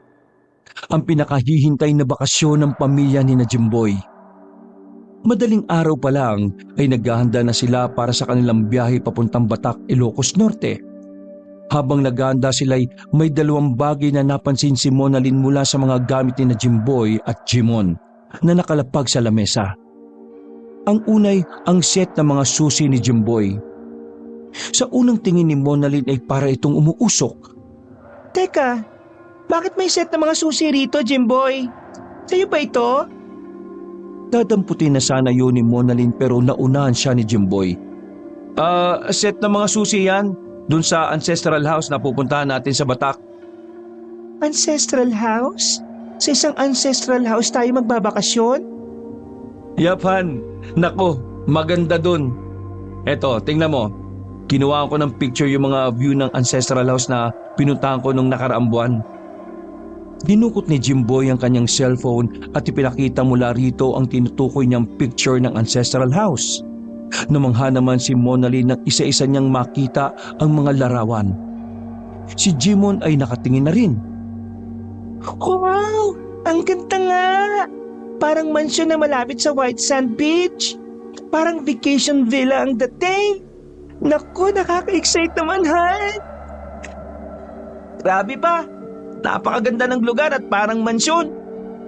Ang pinakahihintay na bakasyon ng pamilya ni na Jimboy. Madaling araw pa lang ay naghahanda na sila para sa kanilang biyahe papuntang Batac, Ilocos Norte. Habang naghahanda sila'y may dalawang bagay na napansin si Monalyn mula sa mga gamit ni na Jimboy at Jimon na nakalapag sa lamesa. Ang unay ang set ng mga susi ni Jimboy. Sa unang tingin ni Monalyn ay para itong umuusok. Teka, bakit may set ng mga susi rito, Jimboy? Sa'yo ba ito? Dadamputin na sana yun ni Monalyn pero naunahan siya ni Jimboy. Set ng mga susi yan. Dun sa ancestral house na pupuntahan natin sa Batac. Ancestral house? Sa isang ancestral house tayo magbabakasyon? Yap, Han. Nako, maganda dun. Eto, tingnan mo. Kinuha ko ng picture yung mga view ng ancestral house na pinuntahan ko nung nakaraang buwan. Dinukot ni Jimboy ang kanyang cellphone at ipinakita mula rito ang tinutukoy niyang picture ng ancestral house. Namangha naman si Monalyn nang isa-isa niyang makita ang mga larawan. Si Jimon ay nakatingin na rin. Wow! Ang ganda nga! Parang mansyon na malapit sa White Sand Beach. Parang vacation villa ang dating. Naku, nakaka-excite naman, Han! Grabe pa! Napakaganda ng lugar at parang mansyon.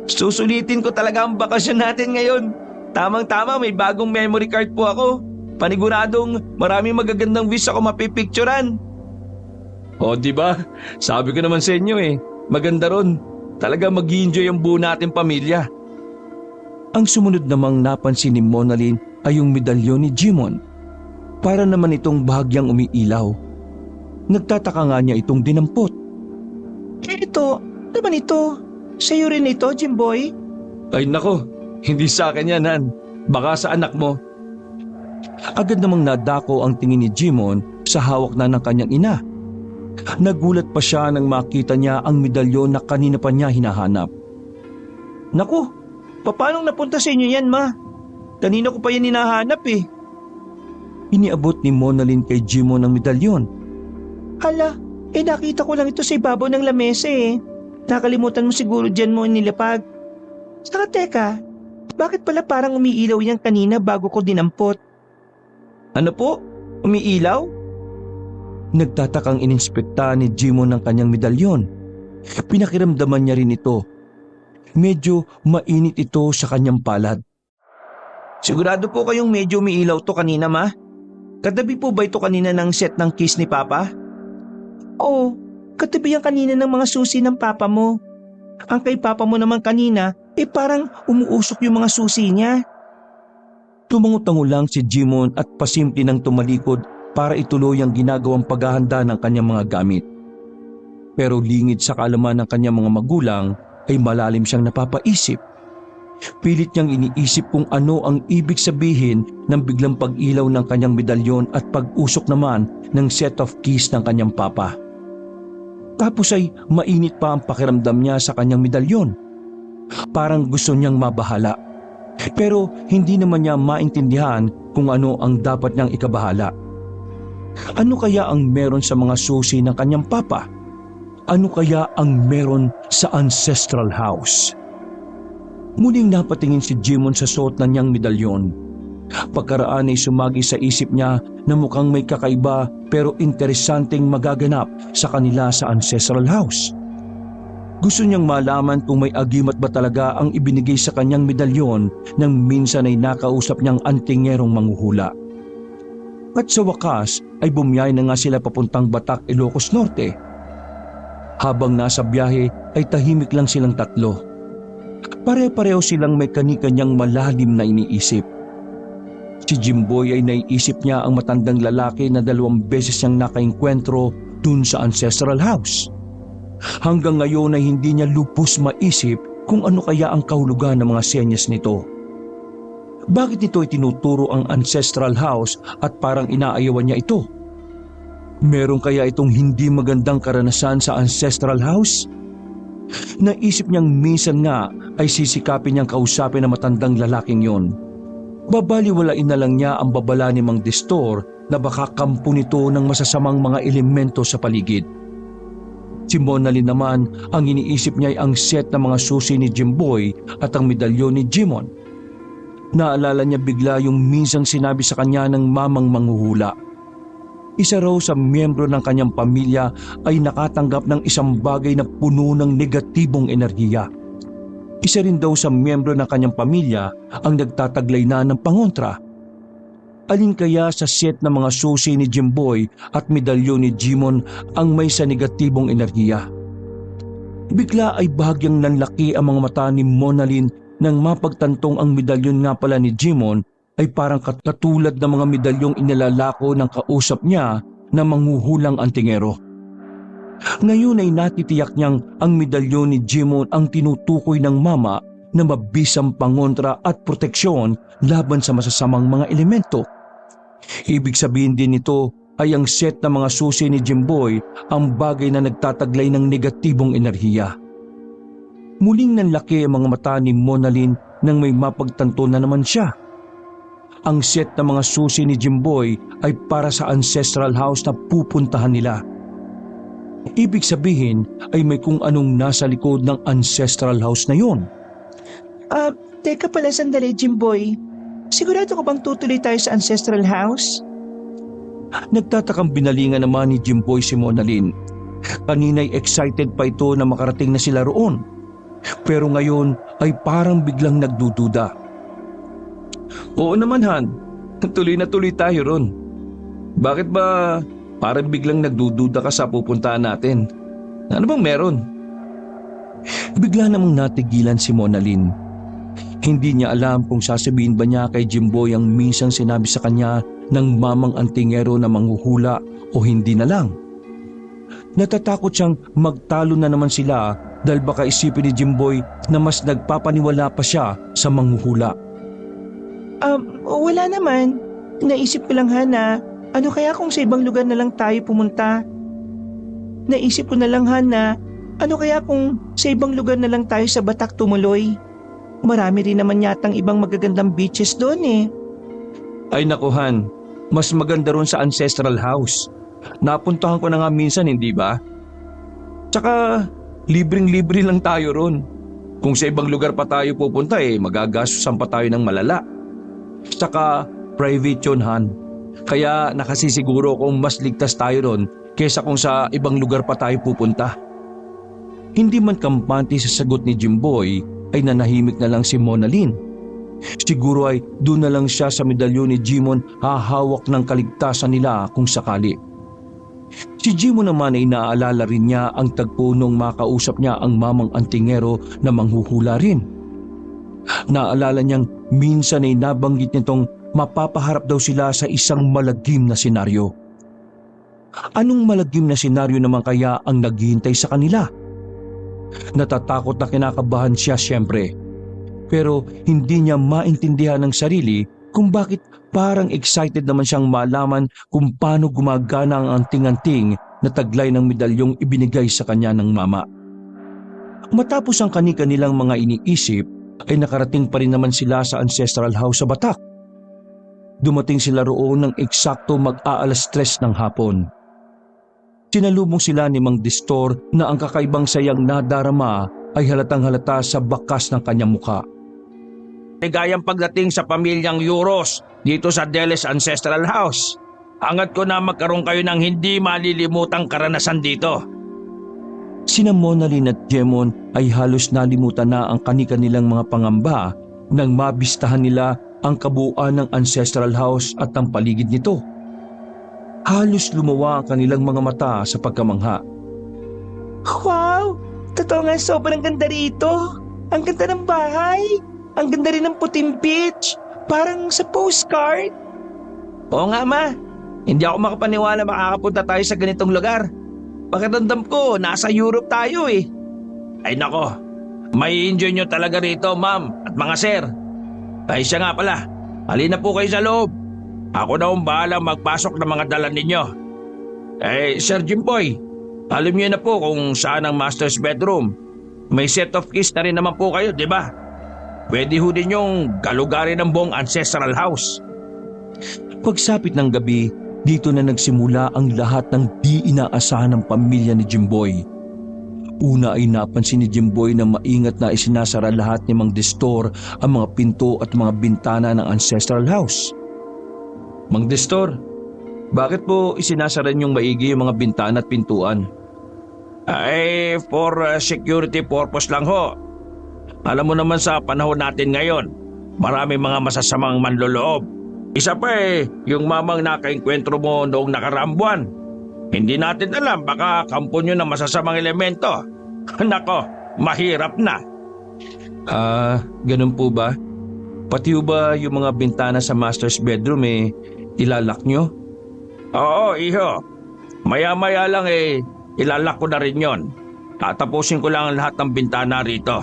Susulitin ko talaga ang bakasyon natin ngayon. Tamang-tama, may bagong memory card po ako. Paniguradong maraming magagandang views ako mapipicturan. O, di ba? Sabi ko naman sa inyo maganda ron. Talaga mag-i-enjoy ang buo nating pamilya. Ang sumunod namang napansin ni Monalyn ay yung medalyon ni Jimon. Para naman itong bahagyang umiilaw. Nagtataka nga niya itong dinampot. Ito, naman ito. Sa'yo rin ito, Jimboy? Ay nako, hindi sa akin yan, Han. Baka sa anak mo. Agad namang nadako ang tingin ni Jimon sa hawak na ng kanyang ina. Nagulat pa siya nang makita niya ang medalyon na kanina pa niya hinahanap. Naku, paano napunta sa inyo yan, Ma? Kanina ko pa yan hinahanap eh. Iniabot ni Monalyn kay Jimon ang medalyon. Hala, nakita ko lang ito sa ibabaw ng lamesa eh. Nakalimutan mo siguro dyan mo nilapag. Saka teka, bakit pala parang umiilaw yan kanina bago ko dinampot? Ano po? Umiilaw? Nagtatakang ininspekta ni Jimon ang kanyang medalyon. Pinakiramdaman niya rin ito. Medyo mainit ito sa kanyang palad. Sigurado po kayong medyo umiilaw to kanina, Ma? Katabi po ba ito kanina ng set ng kiss ni Papa? Oo, katabi yan kanina ng mga susi ng Papa mo. Ang kay Papa mo naman kanina, parang umuusok yung mga susi niya. Tumango-tango lang si Jimon at pasimple nang tumalikod para ituloy ang ginagawang paghahanda ng kanyang mga gamit. Pero lingid sa kaalaman ng kanyang mga magulang ay malalim siyang napapaisip. Pilit niyang iniisip kung ano ang ibig sabihin ng biglang pag-ilaw ng kanyang medalyon at pag-usok naman ng set of keys ng kanyang papa. Tapos ay mainit pa ang pakiramdam niya sa kanyang medalyon. Parang gusto niyang mabahala. Pero hindi naman niya maintindihan kung ano ang dapat niyang ikabahala. Ano kaya ang meron sa mga susi ng kanyang papa? Ano kaya ang meron sa ancestral house? Muling napatingin si Jimon sa suot na niyang medalyon. Pagkaraan ay sumagi sa isip niya na mukhang may kakaiba pero interesanteng magaganap sa kanila sa ancestral house. Gusto niyang malaman kung may agimat ba talaga ang ibinigay sa kanyang medalyon nang minsan ay nakausap niyang antingerong manghuhula. At sa wakas ay bumiyay na nga sila papuntang Batac, Ilocos Norte. Habang nasa biyahe ay tahimik lang silang tatlo. Pare-pareho silang may kani-kanyang malalim na iniisip. Si Jimboy ay naiisip niya ang matandang lalaki na 2 beses niyang nakaengkwentro dun sa ancestral house. Hanggang ngayon ay hindi niya lubos maisip kung ano kaya ang kahulugan ng mga senyas nito. Bakit nito itinuturo ang ancestral house at parang inaayawan niya ito? Meron kaya itong hindi magandang karanasan sa ancestral house? Naisip niyang minsan nga ay sisikapin niyang kausapin ang matandang lalaking yon. Babaliwalain na lang niya ang babala ni Mang Destor na baka kampo nito ng masasamang mga elemento sa paligid. Si Monalyn naman, ang iniisip niya ay ang set ng mga susi ni Jimboy at ang medalyon ni Jimon. Naalala niya bigla yung minsang sinabi sa kanya ng mamang manghuhula. Isa raw sa miyembro ng kanyang pamilya ay nakatanggap ng isang bagay na puno ng negatibong enerhiya. Isa rin daw sa miyembro ng kanyang pamilya ang nagtataglay na ng pangontra. Alin kaya sa set ng mga susi ni Jimboy at medalyon ni Jimon ang may sa negatibong enerhiya? Bigla ay bahagyang nanlaki ang mga mata ni Monalyn nang mapagtantong ang medalyon nga pala ni Jimon ay parang katulad ng mga medalyong inilalako ng kausap niya na manghuhulang antingero. Ngayon ay natitiyak niyang ang medalyon ni Jimon ang tinutukoy ng mama na mabisang pangontra at proteksyon laban sa masasamang mga elemento. Ibig sabihin din nito ay ang set ng mga susi ni Jimboy ang bagay na nagtataglay ng negatibong enerhiya. Muling nanlaki ang mga mata ni Monalyn nang may mapagtanto na naman siya. Ang set ng mga susi ni Jimboy ay para sa ancestral house na pupuntahan nila. Ibig sabihin ay may kung anong nasa likod ng ancestral house na yon. Teka pala sandali, Jimboy. Sigurado ka bang tutuloy tayo sa ancestral house? Nagtatakang binalingan naman ni Jimboy si Monalyn. Kanina'y excited pa ito na makarating na sila roon. Pero ngayon ay parang biglang nagdududa. Oo naman, Han. Tuloy na tuloy tayo ron. Bakit ba parang biglang nagdududa ka sa pupuntahan natin? Ano bang meron? Bigla namang natigilan si Monalyn. Hindi niya alam kung sasabihin ba niya kay Jimboy ang minsang sinabi sa kanya ng mamang antingero na manghuhula o hindi na lang. Natatakot siyang magtalo na naman sila dahil baka isipin ni Jimboy na mas nagpapaniwala pa siya sa manghuhula. Wala naman. Naisip ko lang, Hana, ano kaya kung sa ibang lugar na lang tayo pumunta? Naisip ko na lang, Hana, ano kaya kung sa ibang lugar na lang tayo sa Batak tumuloy? Marami rin naman yatang ibang magagandang beaches doon eh. Ay naku, Han. Mas maganda ron sa ancestral house. Napuntahan ko na nga minsan, hindi ba? Tsaka, libreng-libre lang tayo ron. Kung sa ibang lugar pa tayo pupunta magagastusan pa tayo ng malala. Tsaka, private yun, Han. Kaya nakasisiguro kung mas ligtas tayo ron kesa kung sa ibang lugar pa tayo pupunta. Hindi man kampante sa sagot ni Jimboy ay nanahimik na lang si Monalyn. Siguro ay doon na lang siya sa medalyon ni Jimon hahawak ng kaligtasan nila kung sakali. Si Jimon naman ay naaalala rin niya ang tagpo nung makausap niya ang mamang antingero na manghuhula rin. Naalala niyang minsan ay nabanggit nitong mapapaharap daw sila sa isang malagim na senaryo. Anong malagim na senaryo naman kaya ang naghihintay sa kanila? Natatakot na kinakabahan siya siyempre. Pero hindi niya maintindihan ng sarili kung bakit parang excited naman siyang malaman kung paano gumagana ang anting-anting na taglay ng medalyong ibinigay sa kanya ng mama. Matapos ang kani-kanilang mga iniisip ay nakarating pa rin naman sila sa ancestral house sa Batak. Dumating sila roon ng eksakto mag-aalas 3 ng hapon. Sinalubong sila ni Mang Distor na ang kakaibang sayang nadarama ay halatang halata sa bakas ng kanyang muka. Ligayang pagdating sa pamilyang Euros dito sa Deles Ancestral House. Angat ko na magkaroon kayo ng hindi malilimutang karanasan dito. Sina Monalyn at Jemon ay halos nalimutan na ang kani-kanilang mga pangamba nang mabistahan nila ang kabuuan ng Ancestral House at ang paligid nito. Halos lumawa ang kanilang mga mata sa pagkamangha. Wow! Totoo nga, sobrang ganda rito. Ang ganda ng bahay. Ang ganda rin ng puting beach. Parang sa postcard. Oo nga, Ma. Hindi ako makapaniwala makakapunta tayo sa ganitong lugar. Pakiramdam ko, nasa Europe tayo eh. Ay nako, may enjoy nyo talaga rito, Ma'am at mga sir. Ay siya nga pala, halina po kayo sa loob. Ako na ang bahalang magpasok ng mga dala ninyo. Sir Jimboy, alam niyo na po kung saan ang master's bedroom. May set of keys na rin naman po kayo, di ba? Pwede ho din yung galugarin ng buong ancestral house. Pagsapit ng gabi, dito na nagsimula ang lahat ng di inaasahan ng pamilya ni Jimboy. Una ay napansin ni Jimboy na maingat na isinasara lahat ni Mang Destor ang mga pinto at mga bintana ng ancestral house. Mang Destor, bakit po isinasara niyong maigi yung mga bintana at pintuan? Ay, for security purpose lang ho. Alam mo naman sa panahon natin ngayon, marami mga masasamang manloloob. Isa pa yung mamang nakainkwentro mo noong nakaraang buwan. Hindi natin alam, baka kampo nyo ng masasamang elemento. Nako, mahirap na. Ganun po ba? Pati ba yung mga bintana sa master's bedroom ilalak nyo? Oo, iho. Maya-maya lang ilalak ko na rin yon. Tatapusin ko lang ang lahat ng bintana rito.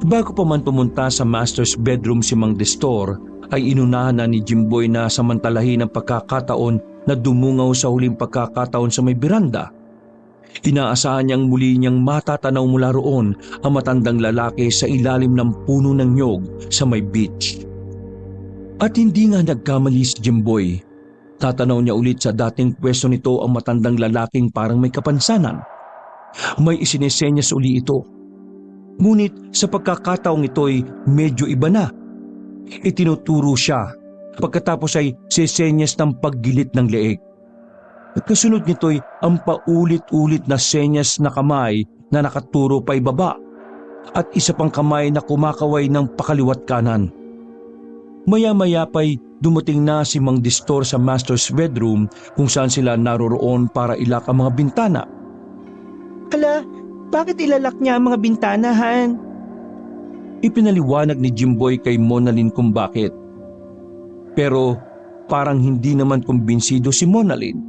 Bago pa man pumunta sa master's bedroom si Mang Destor, ay inunahan na ni Jimboy na samantalahin ang pagkakataon na dumungaw sa huling pagkakataon sa may beranda. Inaasahan niyang muli niyang matatanaw mula roon ang matandang lalaki sa ilalim ng puno ng nyog sa may beach. At hindi nga nagkamali si Jimboy. Tatanaw niya ulit sa dating pwesto nito ang matandang lalaking parang may kapansanan. May isinesenyas uli ito. Ngunit sa pagkakataong ito'y medyo iba na. Itinuturo siya, pagkatapos ay sesenyas ng paggilit ng leeg. Kasunod nito'y ang paulit-ulit na senyas na kamay na nakaturo pa ibaba at isa pang kamay na kumakaway ng pakaliwat kanan. Maya-maya pa'y dumating na si Mang Destor sa master's bedroom kung saan sila naroroon para ilak ang mga bintana. Hala, bakit ilalak niya ang mga bintana, Han? Ipinaliwanag ni Jimboy kay Monalyn kung bakit. Pero parang hindi naman kumbinsido si Monalyn.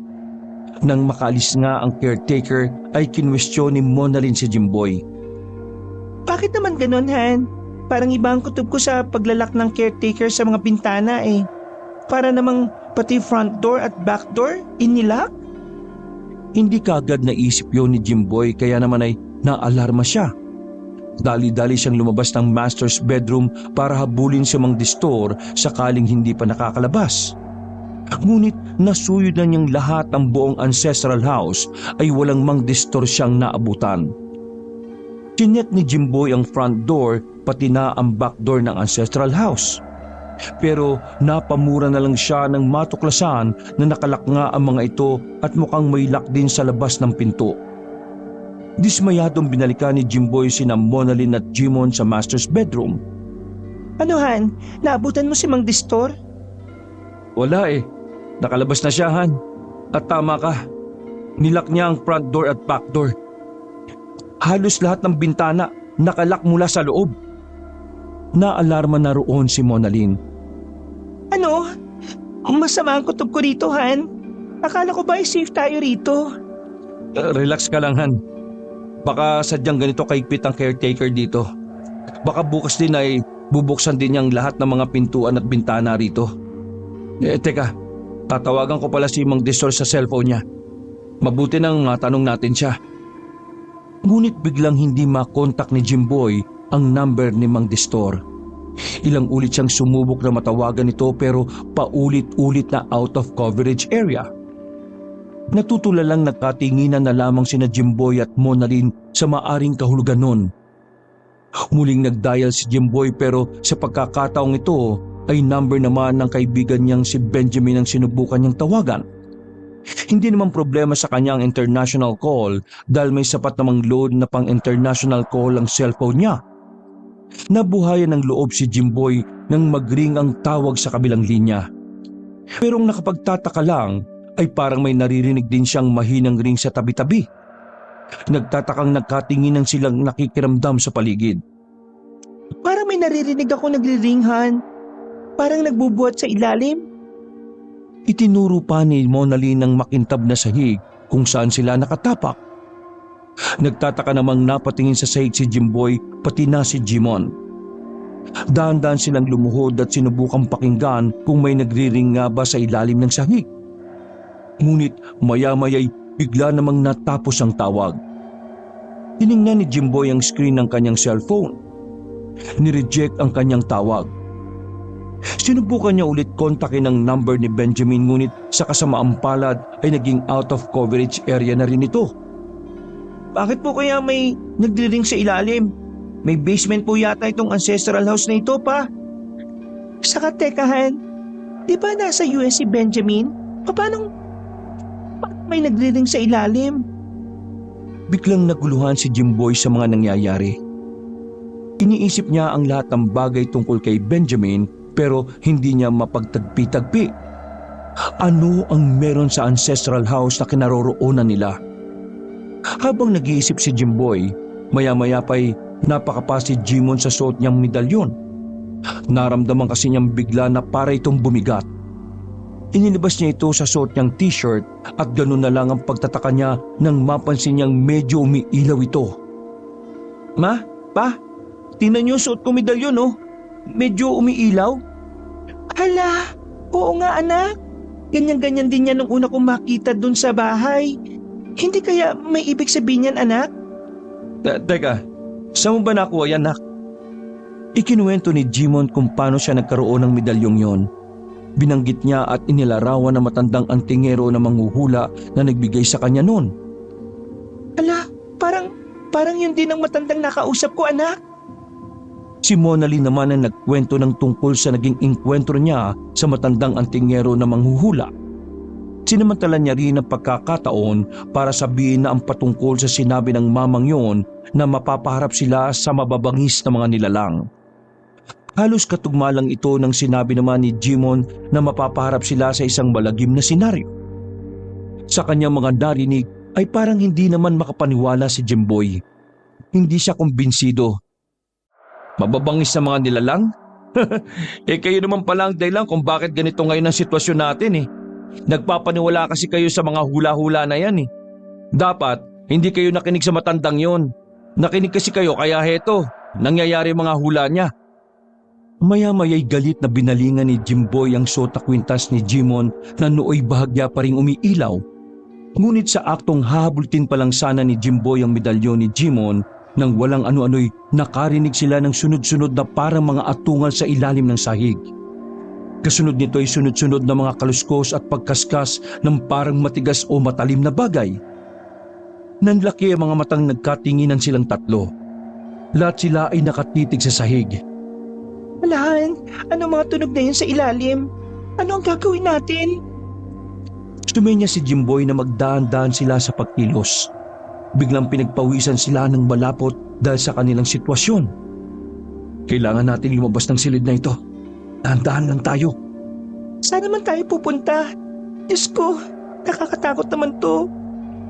Nang makalis nga ang caretaker ay kinwestiyon ni Monalyn si Jimboy. Bakit naman ganun, Han? Parang iba ang kutob ko sa paglalak ng caretaker sa mga bintana Para namang pati front door at back door inilak? Hindi kaagad naisip yun ni Jimboy kaya naman ay naalarma siya. Dali-dali siyang lumabas ng master's bedroom para habulin si Mang Destor sakaling hindi pa nakakalabas. Ngunit nasuyod na niyang lahat ng buong ancestral house ay walang Mang Destor siyang naabutan. Chinek ni Jimboy ang front door pati na ang back door ng ancestral house. Pero napamura na lang siya nang matuklasan na nakalak nga ang mga ito at mukhang may lock din sa labas ng pinto. Dismayadong binalikan ni Jimboy sina Monalyn at Jimon sa master's bedroom. Ano, Han? Naabutan mo si Mang Destor? Wala Nakalabas na siya, Han. At tama ka. Nilak niya ang front door at back door. Halos lahat ng bintana nakalak mula sa loob. Naalarma na roon si Monalyn. Ano? Masama ang kutob ko rito, Han. Akala ko ba safe tayo rito? Relax ka lang, Han. Baka sadyang ganito kaigpit ang caretaker dito. Baka bukas din ay bubuksan din niyang lahat ng mga pintuan at bintana rito. Teka, tatawagan ko pala si Mang Destor sa cellphone niya. Mabuti nang tanong natin siya. Ngunit biglang hindi makontak ni Jimboy ang number ni Mang Destor. Ilang ulit siyang sumubok na matawagan ito pero paulit-ulit na out of coverage area. Natutulalang nagkatinginan na lamang sina Jimboy at Monalyn sa maaring kahulugan nun. Muling nagdial si Jimboy pero sa pagkakataong ito ay number naman ng kaibigan niyang si Benjamin ang sinubukan niyang tawagan. Hindi naman problema sa kanyang international call dahil may sapat namang load na pang international call ang cellphone niya. Nabuhayan ng loob si Jimboy nang magring ang tawag sa kabilang linya. Pero ang nakapagtataka lang ay parang may naririnig din siyang mahinang ring sa tabi-tabi. Nagtatakang nagkatinginan silang nakikiramdam sa paligid. Parang may naririnig ako nagri-ring, Han. Parang nagbubuhat sa ilalim. Itinuro pa ni Monalyn ng makintab na sahig kung saan sila nakatapak. Nagtataka namang napatingin sa sahig si Jimboy pati na si Jimon. Dahan-dahan silang lumuhod at sinubukang pakinggan kung may nagri-ring nga ba sa ilalim ng sahig. Ngunit maya-maya'y bigla namang natapos ang tawag. Tiningnan ni Jimboy ang screen ng kanyang cellphone. Nireject ang kanyang tawag. Sinubukan niya ulit kontakin ang number ni Benjamin ngunit sa kasamaang palad ay naging out of coverage area na rin ito. Bakit po kaya may nagdiring sa ilalim? May basement po yata itong ancestral house na ito pa. Saka tekahan, di ba nasa US si Benjamin? Paano may nagdiring sa ilalim? Biglang naguluhan si Jimboy sa mga nangyayari. Iniisip niya ang lahat ng bagay tungkol kay Benjamin pero hindi niya mapagtagpi-tagpi. Ano ang meron sa ancestral house na kinaroroonan nila? Habang nag-iisip si Jimboy, maya-maya pa'y napakapa si Jimon sa suot niyang medalyon. Naramdaman kasi niyang bigla na para itong bumigat. Inilabas niya ito sa suot niyang t-shirt at ganun na lang ang pagtataka niya nang mapansin niyang medyo umiilaw ito. Ma, pa, tingnan niyo suot ko medalyon oh. Medyo umiilaw. Hala, oo nga anak. Ganyan-ganyan din yan nung una kong makita dun sa bahay. Hindi kaya may ibig sabihin yan anak? Teka, saan mo ba nakuha yan, nak? Ikinuwento ni Jimon kung paano siya nagkaroon ng medalyong yon. Binanggit niya at inilarawan ng matandang antingero na manghuhula na nagbigay sa kanya noon. Hala, parang yun din ang matandang nakausap ko anak. Si Monali naman ang nagkwento ng tungkol sa naging inkwentro niya sa matandang antingero na manghuhula. Sinamantala niya rin ang pagkakataon para sabihin na ang patungkol sa sinabi ng mamang yon na mapapaharap sila sa mababangis na mga nilalang. Halos katugma lang ito ng sinabi naman ni Jimon na mapapaharap sila sa isang malagim na senaryo. Sa kanyang mga narinig ay parang hindi naman makapaniwala si Jimboy. Hindi siya kumbinsido. Mababangis sa mga nilalang? Kayo naman pala ang dahilan kung bakit ganito ngayon ang sitwasyon natin eh. Nagpapaniwala kasi kayo sa mga hula-hula na yan eh. Dapat, hindi kayo nakinig sa matandang yon. Nakinig kasi kayo kaya heto, nangyayari mga hula niya. Maya-maya'y galit na binalingan ni Jimboy ang sota kwintas ni Jimon na nooy bahagya pa ring umiilaw. Ngunit sa aktong hahabultin pa lang sana ni Jimboy ang medalyon ni Jimon nang walang ano-ano'y nakarinig sila ng sunod-sunod na parang mga atungal sa ilalim ng sahig. Kasunod nito ay sunod-sunod na mga kaluskos at pagkaskas ng parang matigas o matalim na bagay. Nanlaki ang mga matang nagkatinginan silang tatlo. Lahat sila ay nakatitig sa sahig. Alahan, ano mga tunog na yun sa ilalim? Ano ang gagawin natin? Sumenya si Jimboy na magdaan-daan sila sa pagkilos. Biglang pinagpawisan sila ng malapot dahil sa kanilang sitwasyon. Kailangan natin lumabas ng silid na ito. Dahan-dahan lang tayo. Saan naman tayo pupunta? Diyos ko, nakakatakot naman to.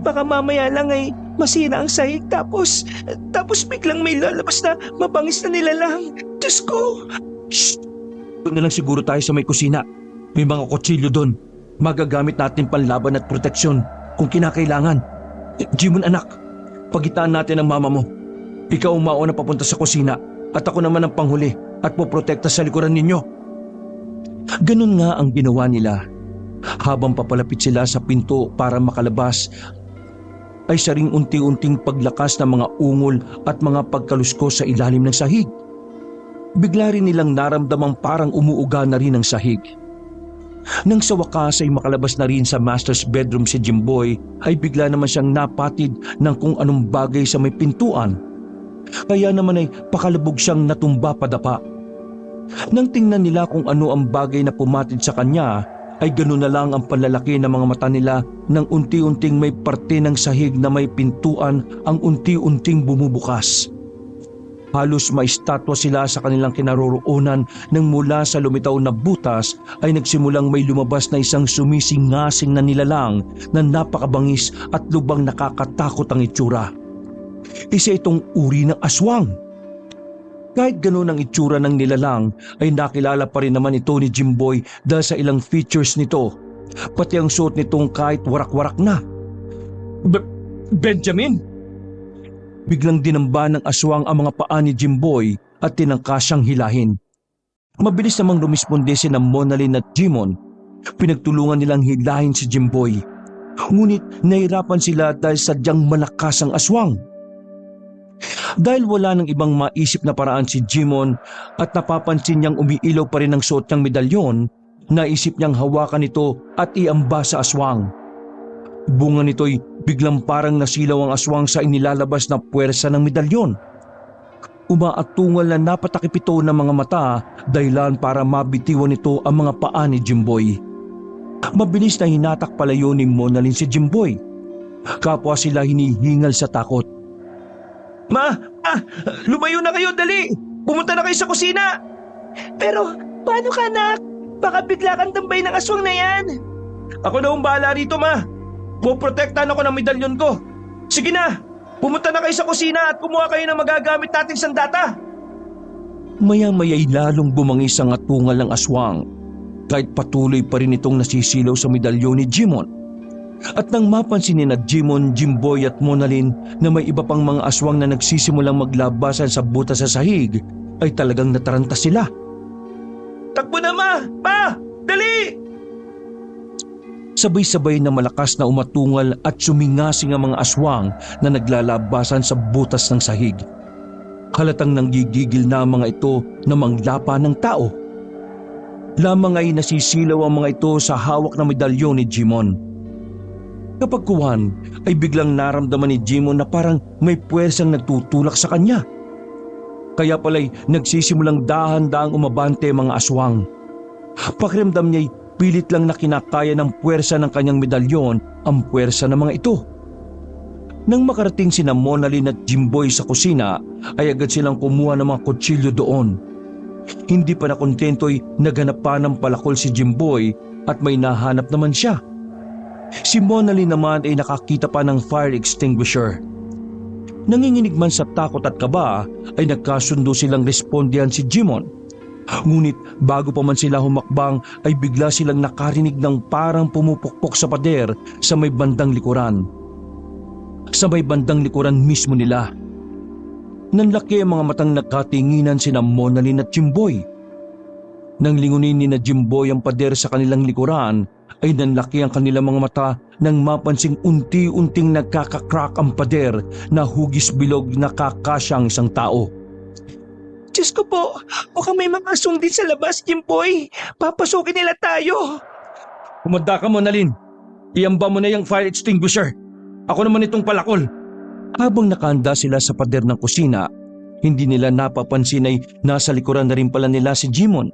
Baka mamaya lang ay masira ang sahig tapos biglang may lalabas na mabangis na nilalang. Diyos ko! Shh! Doon na lang siguro tayo sa may kusina. May mga kutsilyo doon. Magagamit natin panlaban at proteksyon kung kinakailangan. Jimon anak, pagitaan natin ang mama mo. Ikaw ang mauna papunta sa kusina at ako naman ang panghuli at poprotekta sa likuran ninyo. Ganun nga ang ginawa nila. Habang papalapit sila sa pinto para makalabas, ay saring unti-unting paglakas ng mga ungol at mga pagkaluskos sa ilalim ng sahig. Bigla rin nilang naramdamang parang umuuga na rin ang sahig. Nang sa wakas ay makalabas na rin sa master's bedroom si Jimboy ay bigla naman siyang napatid ng kung anong bagay sa may pintuan. Kaya naman ay pakalubog siyang natumba padapa. Nang tingnan nila kung ano ang bagay na pumatid sa kanya ay ganoon na lang ang panlalaki ng mga mata nila nang unti-unting may parte ng sahig na may pintuan ang unti-unting bumubukas. Halos maistatwa sila sa kanilang kinaroroonan nang mula sa lumitaw na butas ay nagsimulang may lumabas na isang sumisingasing na nilalang na napakabangis at lubang nakakatakot ang itsura. Isa itong uri ng aswang. Kahit ganoon ang itsura ng nilalang ay nakilala pa rin naman ito ni Jimboy dahil sa ilang features nito, pati ang suot nitong kahit warak-warak na. Benjamin? Biglang dinamba ng aswang ang mga paa ni Jimboy at tinangka siyang hilahin. Mabilis namang rumisponde si Monalyn at Jimon. Pinagtulungan nilang hilahin si Jimboy. Ngunit nahirapan sila dahil sadyang malakas ang aswang. Dahil wala nang ibang maisip na paraan si Jimon at napapansin niyang umiilaw pa rin ang suot niyang medalyon, naisip niyang hawakan ito at iamba sa aswang. Bunga nito'y biglang parang nasilaw ang aswang sa inilalabas na puwersa ng medalyon. Umaatungal na napatakip ito ng mga mata dahilan para mabitiwan nito ang mga paa ni Jimboy. Mabilis na hinatak palayo ni Monalyn si Jimboy. Kapwa sila hinihingal sa takot. Ma! Lumayo na kayo, dali! Pumunta na kayo sa kusina! Pero, paano ka, anak? Baka bigla kang tambay ng aswang na yan! Ako na ang bahala rito, ma. Poprotektahan ako ng medalyon ko. Sige na, pumunta na kayo sa kusina at kumuha kayo ng magagamit nating sandata. Maya-maya'y lalong bumangis ang atungal ng aswang kahit patuloy pa rin itong nasisilaw sa medalyon ni Jimon. At nang mapansin ni na Jimon, Jimboy at Monalyn na may iba pang mga aswang na nagsisimulang maglabasan sa butas sa sahig, ay talagang nataranta sila. Takbo na, ma! Pa! Dali! Sabay-sabay na malakas na umatungal at sumingasing ang mga aswang na naglalabasan sa butas ng sahig. Halatang nanggigigil na ang mga ito na manglapa ng tao. Lamang ay nasisilaw ang mga ito sa hawak na medalyon ni Jimon. Kapag kuwan ay biglang naramdaman ni Jimon na parang may puwersang nagtutulak sa kanya. Kaya pala'y nagsisimulang dahan-dahang umabante mga aswang. Pakiramdam niya'y pilit lang na kinakaya ng puwersa ng kanyang medalyon ang puwersa ng mga ito. Nang makarating sina Monalyn at Jimboy sa kusina ay agad silang kumuha ng mga kutsilyo doon. Hindi pa nakontento'y naghanap pa ng palakol si Jimboy at may nahanap naman siya. Si Monalyn naman ay nakakita pa ng fire extinguisher. Nanginginig man sa takot at kaba ay nagkasundo silang respondihan si Jimon. Ngunit bago pa man sila humakbang ay bigla silang nakarinig ng parang pumupukpok sa pader sa may bandang likuran. Sa may bandang likuran mismo nila. Nanlaki ang mga matang nagkatinginan sina Monalyn at Jimboy. Nang lingunin ni na Jimboy ang pader sa kanilang likuran ay nanlaki ang kanilang mga mata nang mapansing unti-unting nagkakakrak ang pader na hugis bilog na kakasyang isang tao. Diyos ko po, mukhang may mga aswang din sa labas, Jimboy. Papasukin nila tayo. Kumanda ka, Monalyn. Iamba mo na yung fire extinguisher. Ako naman itong palakol. Habang nakahanda sila sa pader ng kusina, hindi nila napapansin ay nasa likuran na rin pala nila si Jimon.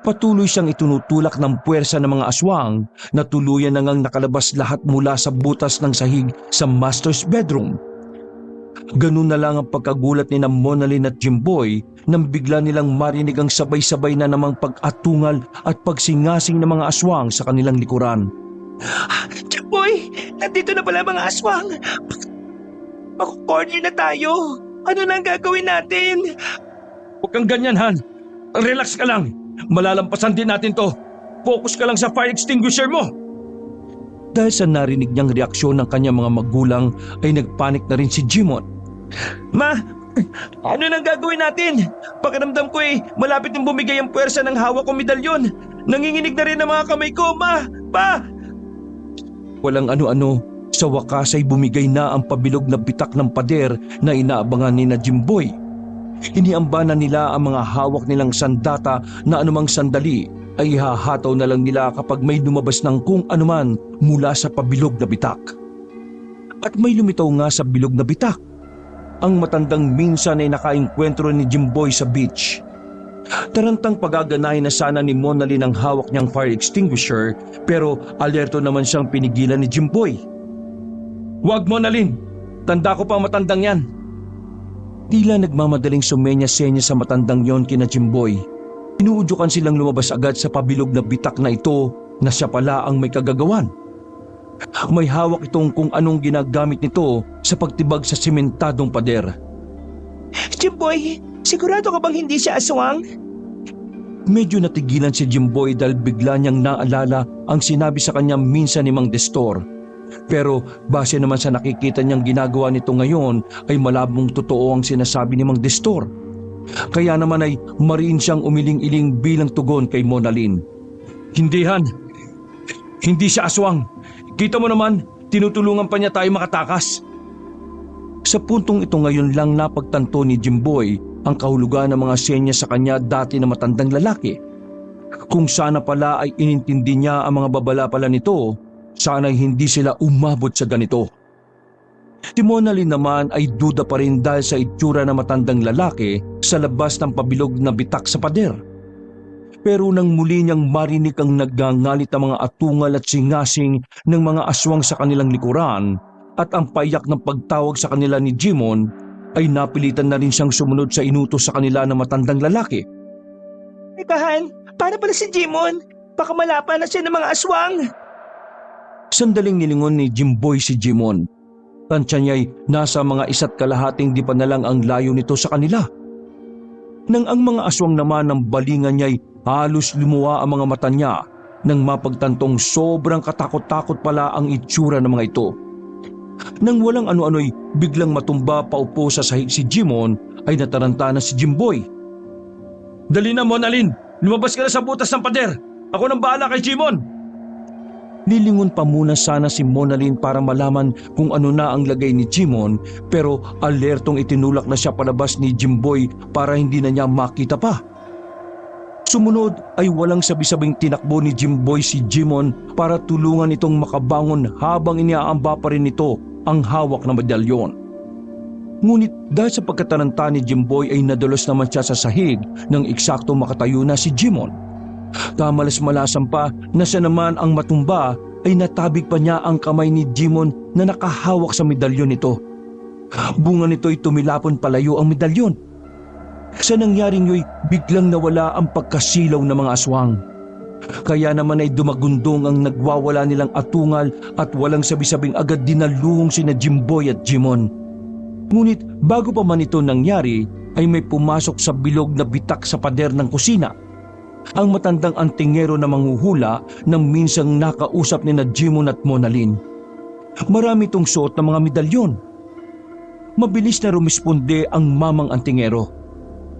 Patuloy siyang itunutulak ng puwersa ng mga aswang na tuluyan na ngang nakalabas lahat mula sa butas ng sahig sa master's bedroom. Ganun na lang ang pagkagulat ni na Monalyn at Jimboy nang bigla nilang marinig ang sabay-sabay na namang pag-atungal at pagsingasing ng mga aswang sa kanilang likuran. Jimboy, nandito na pala mga aswang. Makukorner na tayo. Ano na ang gagawin natin? Huwag kang ganyan, Han. Relax ka lang. Malalampasan din natin to. Focus ka lang sa fire extinguisher mo. Dahil sa narinig niyang reaksyon ng kanyang mga magulang ay nagpanik na rin si Jimon. Ma, ano nang gagawin natin? Pakiramdam ko malapit nang bumigay ang puwersa ng hawak kong medalyon. Nanginginig na rin ang mga kamay ko, ma! Pa! Walang ano-ano, sa wakas ay bumigay na ang pabilog na bitak ng pader na inaabangan ni na Jimboy. Iniamba na nila ang mga hawak nilang sandata na anumang sandali ay hahataw na lang nila kapag may lumabas ng kung anuman mula sa pabilog na bitak. At may lumitaw nga sa bilog na bitak. Ang matandang minsan ay nakaengkwentro ni Jimboy sa beach. Tarantang pagaganahin na sana ni Monalyn ang hawak niyang fire extinguisher pero alerto naman siyang pinigilan ni Jimboy. Huwag, Monalyn. Tanda ko pa ang matandang yan. Tila nagmamadaling sumenya-senya sa matandang yon kina Jimboy. Inuudyukan silang lumabas agad sa pabilog na bitak na ito na siya pala ang may kagagawan. May hawak itong kung anong ginagamit nito sa pagtibag sa sementadong pader. Jimboy, sigurado ka bang hindi siya aswang? Medyo natigilan si Jimboy dahil bigla niyang naalala ang sinabi sa kanya minsan ni Mang Destor. Pero base naman sa nakikita niyang ginagawa nito ngayon ay malabong totoo ang sinasabi ni Mang Destor. Kaya naman ay mariin siyang umiling-iling bilang tugon kay Monalyn. Hindi, Han. Hindi siya aswang. Kita mo naman, tinutulungan pa niya tayo makatakas. Sa puntong ito ngayon lang napagtanto ni Jimboy ang kahulugan ng mga senya sa kanya dati na matandang lalaki. Kung sana pala ay inintindi niya ang mga babala pala nito, Sana'y hindi sila umabot sa ganito. Si Monalyn naman ay duda pa rin dahil sa itsura ng matandang lalaki sa labas ng pabilog na bitak sa pader. Pero nang muli niyang marinig ang nagngangalit ng mga atungal at singasing ng mga aswang sa kanilang likuran at ang payak ng pagtawag sa kanila ni Jimon, ay napilitan na rin siyang sumunod sa inutos sa kanila ng matandang lalaki. Ibahan, paano pala si Jimon? Baka malapa na siya ng mga aswang. Sandaling nilingon ni Jimboy si Jimon. Tansya niya'y nasa mga 1.5 di pa na lang ang layo nito sa kanila. Nang ang mga aswang naman ng balingan niya'y halos lumuwa ang mga mata niya nang mapagtantong sobrang katakot-takot pala ang itsura ng mga ito. Nang walang ano-ano'y biglang matumba paupo sa sahig si Jimon, ay nataranta na si Jimboy. Dali na, Monalyn! Lumabas ka na sa butas ng pader! Ako nang bahala kay Jimon! Lilingon pa muna sana si Monalyn para malaman kung ano na ang lagay ni Jimon, pero alertong itinulak na siya palabas ni Jimboy para hindi na niya makita pa. Sumunod ay walang sabi-sabing tinakbo ni Jimboy si Jimon para tulungan itong makabangon habang iniaamba pa rin nito ang hawak na medalyon. Ngunit dahil sa pagkataranta ni Jimboy ay nadalos naman siya sa sahig nang eksakto makatayo na si Jimon. Kamalas-malasan pa na siya naman ang matumba ay natabig pa niya ang kamay ni Jimon na nakahawak sa medalyon nito. Bunga nito'y tumilapon palayo ang medalyon. Sa nangyaring yo'y biglang nawala ang pagkasilaw ng mga aswang. Kaya naman ay dumagundong ang nagwawala nilang atungal at walang sabi-sabing agad dinaluhong sina Jimboy at Jimon. Ngunit bago pa man ito nangyari ay may pumasok sa bilog na bitak sa pader ng kusina. Ang matandang antingero na manghuhula nang minsang nakausap ni na Jimon at Monalyn. Marami itong suot ng mga medalyon. Mabilis na rumisponde ang mamang antingero.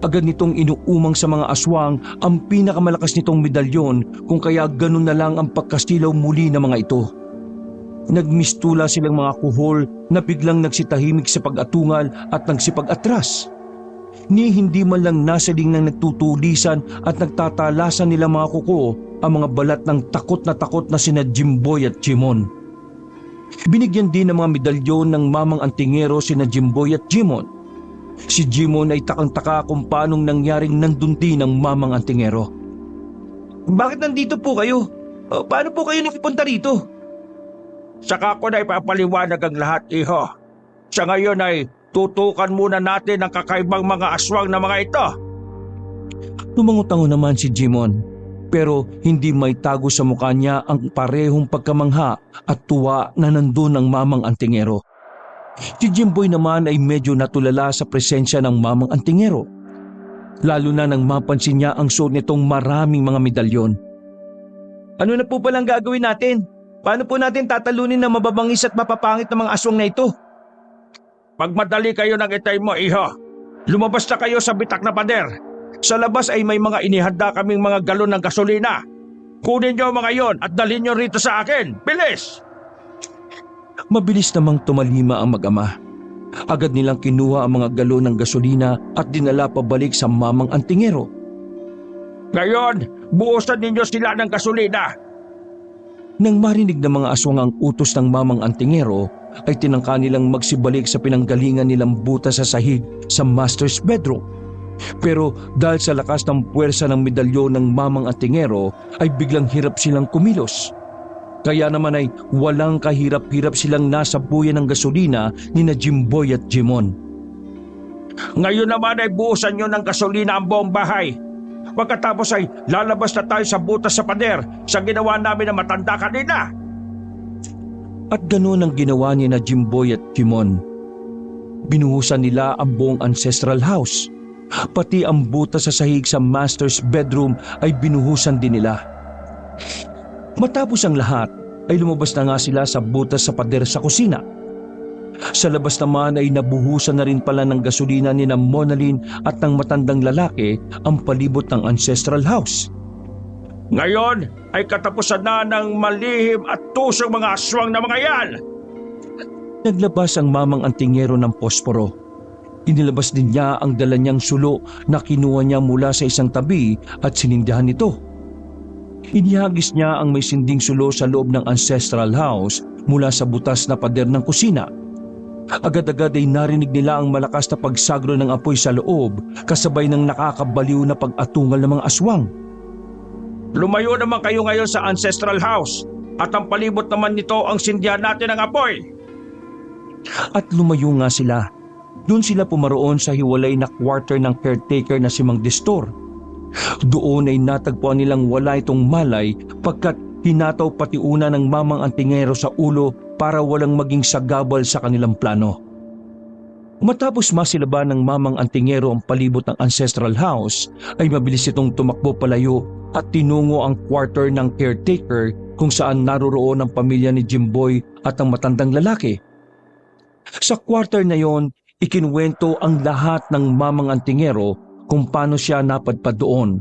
Agad nitong inuumang sa mga aswang ang pinakamalakas nitong medalyon, kung kaya ganun na lang ang pagkastilaw muli ng mga ito. Nagmistula silang mga kuhol na biglang nagsitahimik sa pag-atungal at nagsipag-atras. Ni hindi man lang nasaling ng nagtutulisan at nagtatalasan nilang mga kuko ang mga balat ng takot na sina Jimboy at Jimon. Binigyan din ng mga medalyon ng mamang antingero sina Jimboy at Jimon. Si Jimon ay takang-taka kung paanong nangyaring nandun din ang mamang antingero. Bakit nandito po kayo? Paano po kayo nakipunta rito? Saka ko na ipapaliwanag ang lahat, iho. Sa ngayon ay tutukan muna natin ang kakaibang mga aswang na mga ito. Tumango-tango naman si Jimon, pero hindi may tago sa mukha niya ang parehong pagkamangha at tuwa na nandun ang mamang antingero. Si Jimboy naman ay medyo natulala sa presensya ng mamang antingero, lalo na nang mapansin niya ang suot nitong maraming mga medalyon. Ano na po palang gagawin natin? Paano po natin tatalunin na mababangis at mapapangit ng mga aswang na ito? Pagmadali kayo ng itay mo, iho. Lumabas na kayo sa bitak na pader. Sa labas ay may mga inihanda kaming mga galon ng gasolina. Kunin niyo mga yon at dalhin niyo rito sa akin. Bilis! Mabilis namang tumalima ang mag-ama. Agad nilang kinuha ang mga galon ng gasolina at dinala pabalik sa mamang antingero. Ngayon, buusan ninyo sila ng gasolina. Nang marinig ng mga aswang ang utos ng mamang antingero, ay tinangka nilang magsibalik sa pinanggalingan nilang butas sa sahig sa master's bedroom. Pero dahil sa lakas ng puwersa ng medalyon ng mamang antingero ay biglang hirap silang kumilos. Kaya naman ay walang kahirap-hirap silang nasa buyan ng gasolina ni na Jimboy at Jimon. Ngayon naman ay buusan nyo ng gasolina ang buong bahay. Pagkatapos ay lalabas na tayo sa butas sa pader sa ginawa namin na matanda kanina. At ganoon ang ginawa ni na Jimboy at Jimon. Binuhusan nila ang buong ancestral house. Pati ang butas sa sahig sa master's bedroom ay binuhusan din nila. Matapos ang lahat ay lumabas na nga sila sa butas sa pader sa kusina. Sa labas naman ay nabuhusan na rin pala ng gasolina ni na Monalyn at ng matandang lalaki ang palibot ng ancestral house. Ngayon ay katapusan na ng malihim at tusong mga aswang na mga yan. Naglabas ang mamang antingero ng posporo. Inilabas din niya ang dala niyang sulo na kinuha niya mula sa isang tabi at sinindihan nito. Inihagis niya ang may sinding sulo sa loob ng ancestral house mula sa butas na pader ng kusina. Agad-agad ay narinig nila ang malakas na pagsagro ng apoy sa loob kasabay ng nakakabaliw na pag-atungal ng mga aswang. Lumayo naman kayo ngayon sa ancestral house at ang palibot naman nito ang sindihan natin ng apoy. At lumayo nga sila. Doon sila pumaroon sa hiwalay na quarter ng caretaker na si Mang Destor. Doon ay natagpuan nilang wala itong malay pagkat hinataw pati una ng Mamang Antingero sa ulo para walang maging sagabal sa kanilang plano. Matapos masilaban ng Mamang Antingero ang palibot ng ancestral house, ay mabilis itong tumakbo palayo at tinungo ang quarter ng caretaker kung saan naroroon ang pamilya ni Jimboy at ang matandang lalaki. Sa quarter na yon, ikinuwento ang lahat ng Mamang Antingero kung paano siya napadpad doon.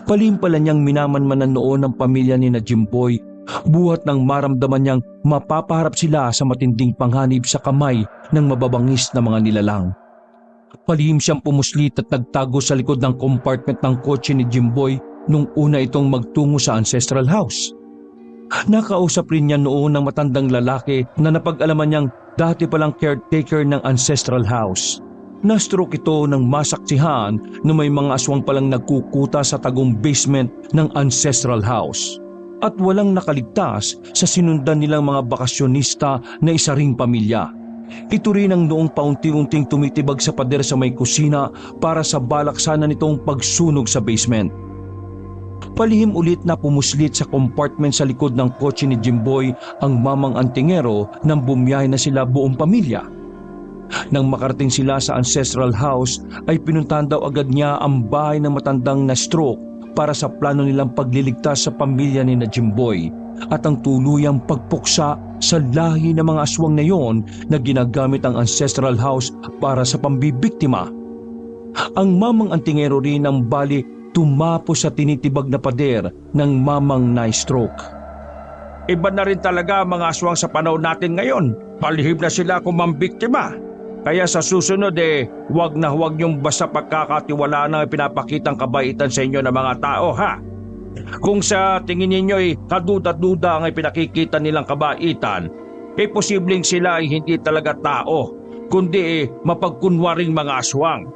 Palihim pala niyang minamanmanan noon ang pamilya ni na Jimboy, buhat nang maramdaman niyang mapapaharap sila sa matinding panghanib sa kamay ng mababangis na mga nilalang. Palihim siyang pumuslit at nagtago sa likod ng compartment ng kotse ni Jimboy nung una itong magtungo sa ancestral house. Nakausap rin niya noon ng matandang lalaki na napag-alaman niyang dati palang caretaker ng ancestral house. Na-stroke ito ng masaksihan na may mga aswang palang nagkukuta sa tagong basement ng ancestral house. At walang nakaligtas sa sinundan nilang mga bakasyonista na isa ring pamilya. Ito rin ang noong paunti-unting tumitibag sa pader sa may kusina para sa balak sana nitong pagsunog sa basement. Palihim ulit na pumuslit sa compartment sa likod ng kotse ni Jimboy ang Mamang Antingero nang bumiyahe na sila buong pamilya. Nang makarating sila sa ancestral house ay pinuntahan daw agad niya ang bahay ng matandang na stroke para sa plano nilang pagliligtas sa pamilya ni na Jimboy at ang tuluyang pagpuksa sa lahi ng mga aswang na yon na ginagamit ang ancestral house para sa pambibiktima. Ang Mamang Antingero rin ang bali tumapos sa tinitibag na pader ng Mamang na-stroke. Iba na rin talaga ang mga aswang sa panahon natin ngayon. Palihim na sila kung mambiktima. Kaya sa susunod huwag na huwag niyong basta pagkakatiwalaan ang pinapakitang kabaitan sa inyo ng mga tao, ha? Kung sa tingin ninyo kaduda-duda ang pinakikita nilang kabaitan, posibleng sila ay hindi talaga tao, kundi mapagkunwaring mga aswang.